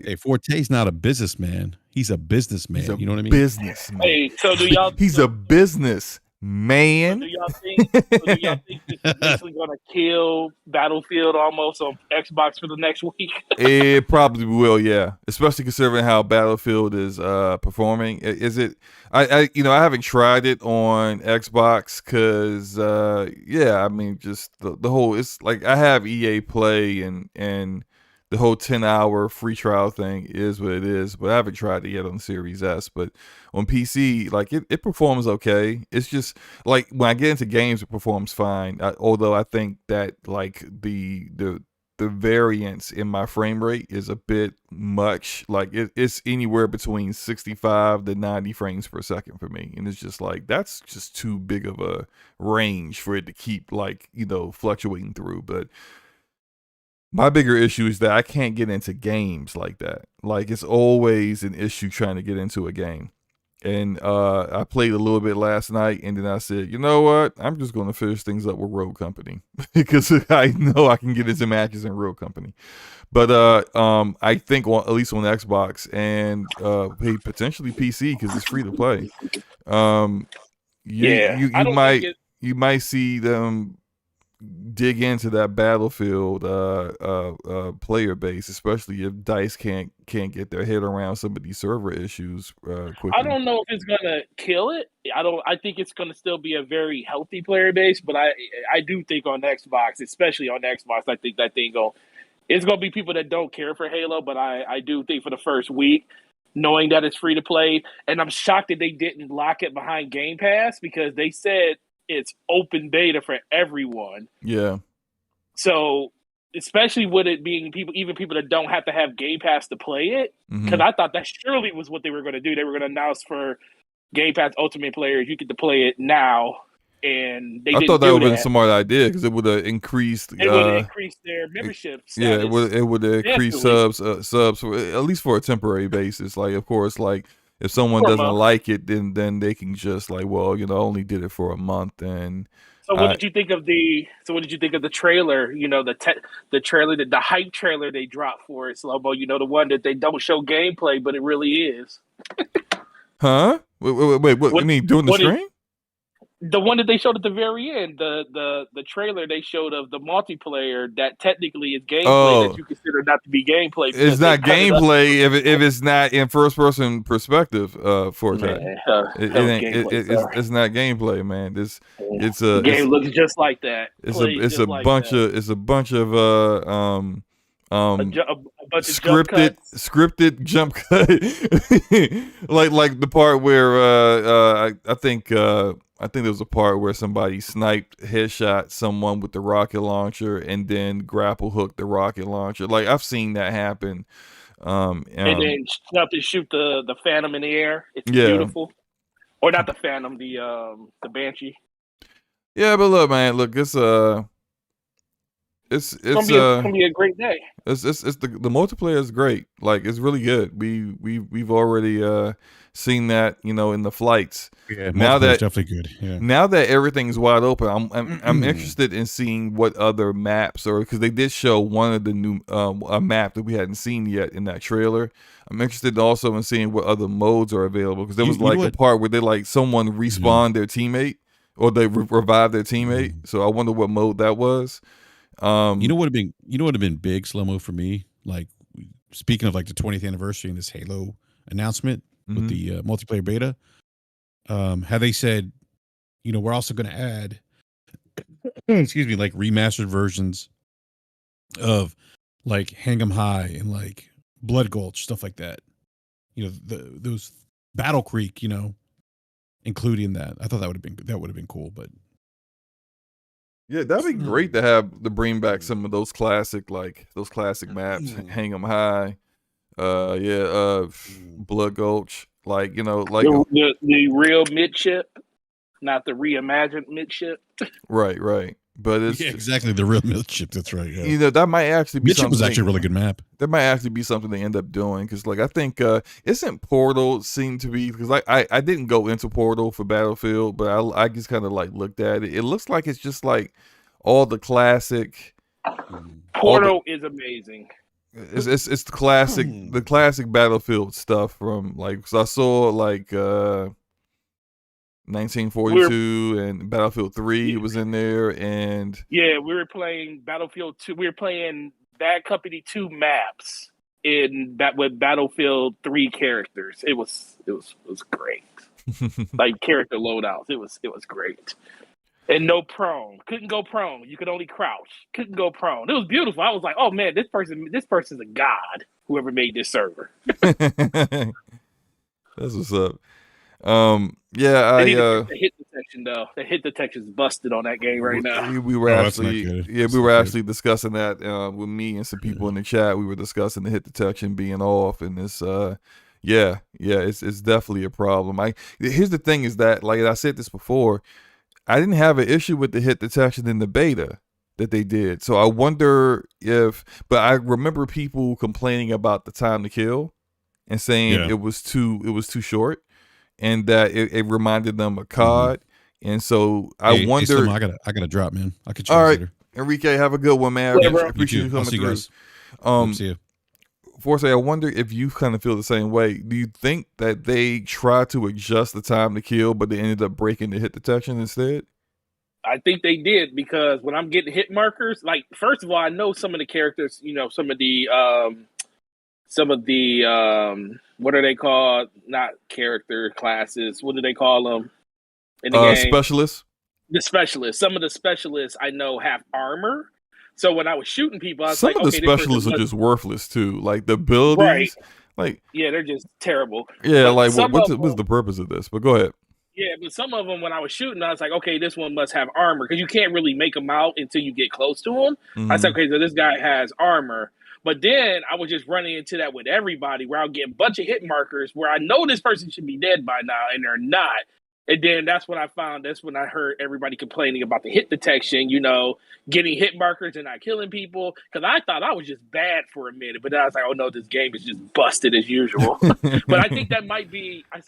Speaker 2: Hey, Forte's not a businessman. He's a businessman. You know what I mean?
Speaker 1: Businessman.
Speaker 5: Hey, so do y'all?
Speaker 1: He's a business man.
Speaker 5: So do y'all think this is basically going to kill Battlefield almost on Xbox for the next week?
Speaker 1: It probably will, yeah. Especially considering how Battlefield is performing. Is it? I haven't tried it on Xbox because I mean, just the whole. It's like I have EA Play and the whole 10-hour free trial thing is what it is, but I haven't tried it yet on Series S. But on PC, like it performs okay. It's just like when I get into games, it performs fine. Although I think that like the variance in my frame rate is a bit much. Like it's anywhere between 65 to 90 frames per second for me, and it's just like that's just too big of a range for it to keep like fluctuating through. But my bigger issue is that I can't get into games like that. Like it's always an issue trying to get into a game. And I played a little bit last night, and then I said, you know what? I'm just going to finish things up with Rogue Company because I know I can get into matches in Rogue Company. But I think at least on Xbox and potentially PC because it's free to play. You might see them dig into that Battlefield player base, especially if DICE can't get their head around some of these server issues quickly.
Speaker 5: I don't know if it's gonna kill it. I think it's gonna still be a very healthy player base, but I do think on Xbox, especially on Xbox, I think that thing it's gonna be people that don't care for Halo, but I do think for the first week, knowing that it's free to play, and I'm shocked that they didn't lock it behind Game Pass because they said it's open beta for everyone.
Speaker 1: Yeah.
Speaker 5: So, especially with it being people that don't have to have Game Pass to play it, because I thought that surely was what they were going to do. They were going to announce for Game Pass Ultimate players, you get to play it now, and they. I
Speaker 1: thought that would have been a smart idea because it would have increased.
Speaker 5: It would increase their membership status.
Speaker 1: Yeah, it would increase subs for, at least for a temporary basis. Like, of course, like. If someone doesn't like it, then they can just like, well, I only did it for a month. And
Speaker 5: so, what did you think of the trailer? The trailer, the hype trailer they dropped for it, Slobo. The one that they don't show gameplay, but it really is.
Speaker 1: Huh? Wait. What you mean doing the stream?
Speaker 5: The one that they showed at the very end, the trailer they showed of the multiplayer that technically is gameplay that you consider not to be gameplay.
Speaker 1: It's not gameplay if it's not in first person perspective. For that, it's not gameplay, man.
Speaker 5: The game looks just like that.
Speaker 1: It's a bunch of scripted jump cut, like the part where I think there was a part where somebody sniped headshot someone with the rocket launcher and then grapple hooked the rocket launcher. Like I've seen that happen.
Speaker 5: And then shoot the Phantom in the air. It's beautiful. Or not the Phantom, the Banshee.
Speaker 1: Yeah, but look, man, it's gonna
Speaker 5: be a great day.
Speaker 1: The multiplayer is great. Like it's really good. We've already seen that, in the flights.
Speaker 2: Yeah, now that's definitely good. Yeah.
Speaker 1: Now that everything's wide open, I'm interested in seeing what other maps, or because they did show one of the new a map that we hadn't seen yet in that trailer. I'm interested also in seeing what other modes are available, because there was a part where they someone respawned their teammate, or they revived their teammate. So I wonder what mode that was.
Speaker 2: You know what would have been big slow-mo for me? Like, speaking of like the 20th anniversary and this Halo announcement with the multiplayer beta, had they said, we're also going to add, excuse me, like remastered versions of like Hang 'em High and like Blood Gulch, stuff like that. Those Battle Creek, including that. I thought that would have been cool, but.
Speaker 1: Yeah, that'd be great to bring back some of those classic maps, Hang 'em High, Blood Gulch,
Speaker 5: the real midship, not the reimagined midship.
Speaker 1: Right. But it's
Speaker 2: exactly the real midship. That's right. Yeah.
Speaker 1: That might actually be
Speaker 2: midship was actually a really good map.
Speaker 1: That might actually be something they end up doing, because I think isn't Portal seem to be, because I didn't go into Portal for Battlefield, but I just kind of looked at it. It looks like it's just like all the classic.
Speaker 5: Portal is amazing.
Speaker 1: It's the classic Battlefield stuff from so I saw 1942 and Battlefield 3 was in there, and
Speaker 5: we were playing Battlefield 2. We were playing Bad Company 2 maps with Battlefield 3 characters. It was great. Like character loadouts. It was great. And no prone. Couldn't go prone. You could only crouch. Couldn't go prone. It was beautiful. I was like, oh man, this person's a god. Whoever made this server.
Speaker 1: That's what's up. The
Speaker 5: hit detection though. The hit detection's busted on that game right now.
Speaker 1: We were actually discussing that with me and some people in the chat. We were discussing the hit detection being off, and it's it's definitely a problem. Here's the thing is that, like I said this before, I didn't have an issue with the hit detection in the beta that they did. So I wonder but I remember people complaining about the time to kill and saying it was too short, and that it reminded them of COD. And so I wonder.
Speaker 2: I gotta drop, man. I could.
Speaker 1: All right,
Speaker 2: later.
Speaker 1: Enrique, have a good one, man.
Speaker 5: Yeah,
Speaker 1: I appreciate you coming through.
Speaker 2: Guys. See you.
Speaker 1: Forse, I wonder if you kind of feel the same way. Do you think that they tried to adjust the time to kill, but they ended up breaking the hit detection instead?
Speaker 5: I think they did, because when I'm getting hit markers, first of all, I know some of the characters, some of the what are they called? Not character classes. What do they call them in the game?
Speaker 1: Specialists.
Speaker 5: The specialists. Some of the specialists I know have armor. So when I was shooting people, I was
Speaker 1: some of the specialists are just worthless too. Like the abilities,
Speaker 5: they're just terrible.
Speaker 1: Yeah, what's the purpose of this? But go ahead.
Speaker 5: Yeah, but some of them, when I was shooting, I was like, okay, this one must have armor, because you can't really make them out until you get close to them. I said, okay, so this guy has armor. But then I was just running into that with everybody, where I'll get a bunch of hit markers where I know this person should be dead by now, and they're not. And then that's when I heard everybody complaining about the hit detection, getting hit markers and not killing people. Because I thought I was just bad for a minute, but then I was like, oh no, this game is just busted as usual. But I think that might be a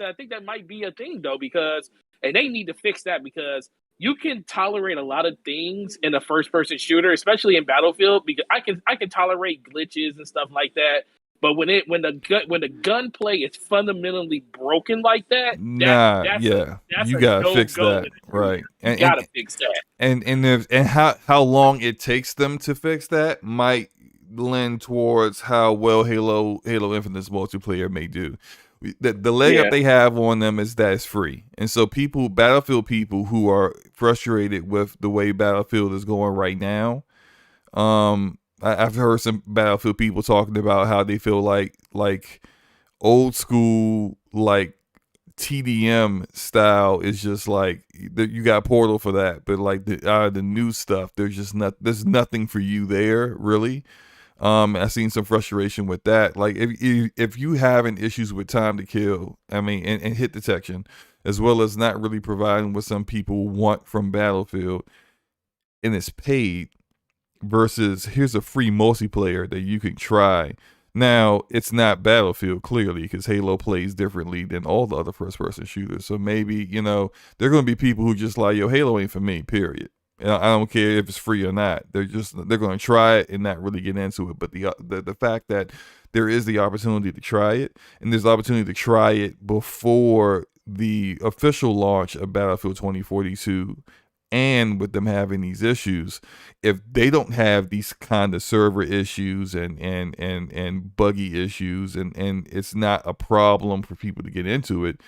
Speaker 5: thing though, and they need to fix that, because you can tolerate a lot of things in a first-person shooter, especially in Battlefield, because I can tolerate glitches and stuff like that. But when the gunplay is fundamentally broken like that,
Speaker 1: you gotta fix that, right?
Speaker 5: You gotta fix that.
Speaker 1: And how long it takes them to fix that might lend towards how well Halo Infinite's multiplayer may do. The leg up they have on them is that it's free, and so Battlefield people who are frustrated with the way Battlefield is going right now, I've heard some Battlefield people talking about how they feel like old school like TDM style is just like you got Portal for that, but like the new stuff, there's nothing for you there really. I've seen some frustration with that. Like if you having issues with time to kill, I mean, and hit detection, as well as not really providing what some people want from Battlefield, and it's paid versus here's a free multiplayer that you can try. Now, it's not Battlefield, clearly, because Halo plays differently than all the other first-person shooters. So maybe, there are going to be people who just like, yo, Halo ain't for me, period. I don't care if it's free or not. They're going to try it and not really get into it. But the fact that there is the opportunity to try it, and there's the opportunity to try it before the official launch of Battlefield 2042, and with them having these issues, if they don't have these kind of server issues and buggy issues, and it's not a problem for people to get into it,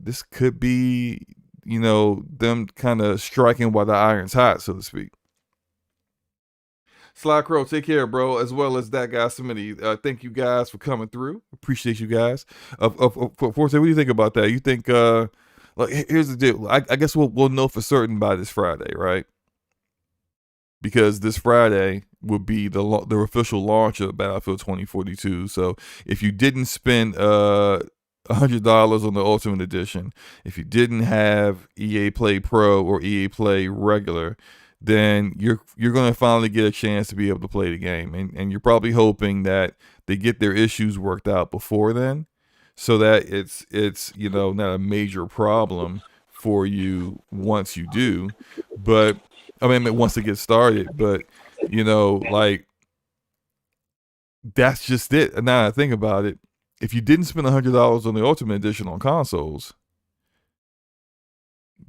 Speaker 1: this could be, them kind of striking while the iron's hot, so to speak. Sly Crow, take care, bro, as well as that guy, Smitty. Thank you guys for coming through. Appreciate you guys. Forte, what do you think about that? You think, like, here's the deal. I guess we'll know for certain by this Friday, right? Because this Friday will be the official launch of Battlefield 2042. So if you didn't spend $100 on the Ultimate Edition, if you didn't have EA Play Pro or EA Play Regular, then you're going to finally get a chance to be able to play the game. And you're probably hoping that they get their issues worked out before then, so that it's not a major problem for you once you do. But I mean, once it gets started, but like, that's just it. And now I think about it, if you didn't spend $100 on the Ultimate Edition on consoles,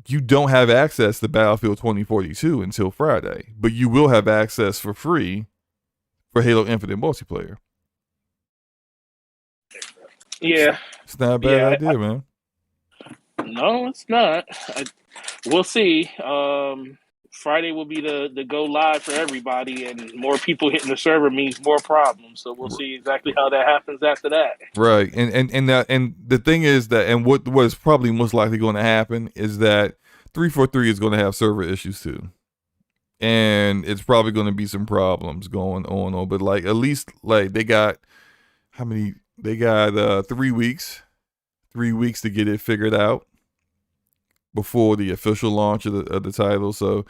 Speaker 1: you don't have access to Battlefield 2042 until Friday, but you will have access for free for Halo Infinite multiplayer.
Speaker 5: Yeah,
Speaker 1: it's not a bad idea, man.
Speaker 5: No, it's not. We'll see. Friday will be the go live for everybody, and more people hitting the server means more problems. So we'll see exactly how that happens after that.
Speaker 1: Right, and the thing is that, and what is probably most likely going to happen is that 343 is going to have server issues too, and it's probably going to be some problems going on. But like, at least like they got how many? They got 3 weeks, 3 weeks to get it figured out before the official launch of the title, so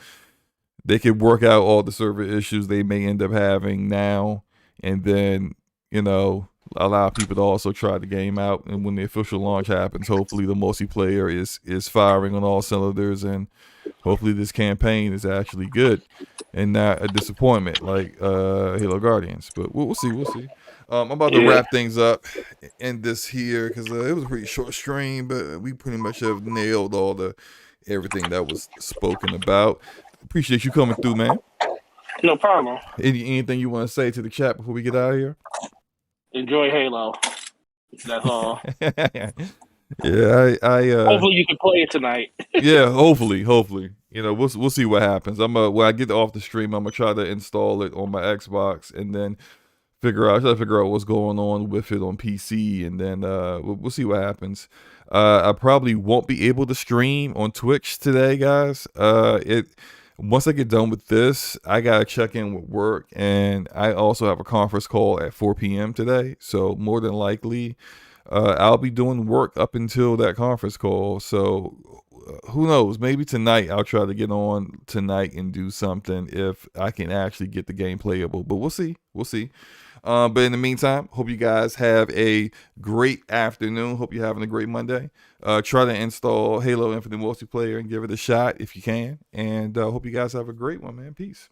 Speaker 1: they could work out all the server issues they may end up having now, and then allow people to also try the game out. And when the official launch happens, hopefully the multiplayer is firing on all cylinders, and hopefully this campaign is actually good and not a disappointment like Halo Guardians. But we'll see. I'm about to wrap things up in this here, because it was a pretty short stream, but we pretty much have nailed everything that was spoken about. Appreciate you coming through, man.
Speaker 5: No problem.
Speaker 1: Anything you want to say to the chat before we get out of here?
Speaker 5: Enjoy Halo. That's all.
Speaker 1: Yeah,
Speaker 5: hopefully you can play it tonight.
Speaker 1: Yeah, hopefully. We'll see what happens. When I get off the stream, I'm gonna try to install it on my Xbox, and then try to figure out what's going on with it on PC, and then we'll see what happens. I probably won't be able to stream on Twitch today, guys. Once I get done with this, I gotta check in with work, and I also have a conference call at 4 p.m. today. So more than likely, I'll be doing work up until that conference call. So who knows? Maybe tonight I'll try to get on tonight and do something if I can actually get the game playable. But we'll see. But in the meantime, hope you guys have a great afternoon. Hope you're having a great Monday. Try to install Halo Infinite multiplayer and give it a shot if you can. And hope you guys have a great one, man. Peace.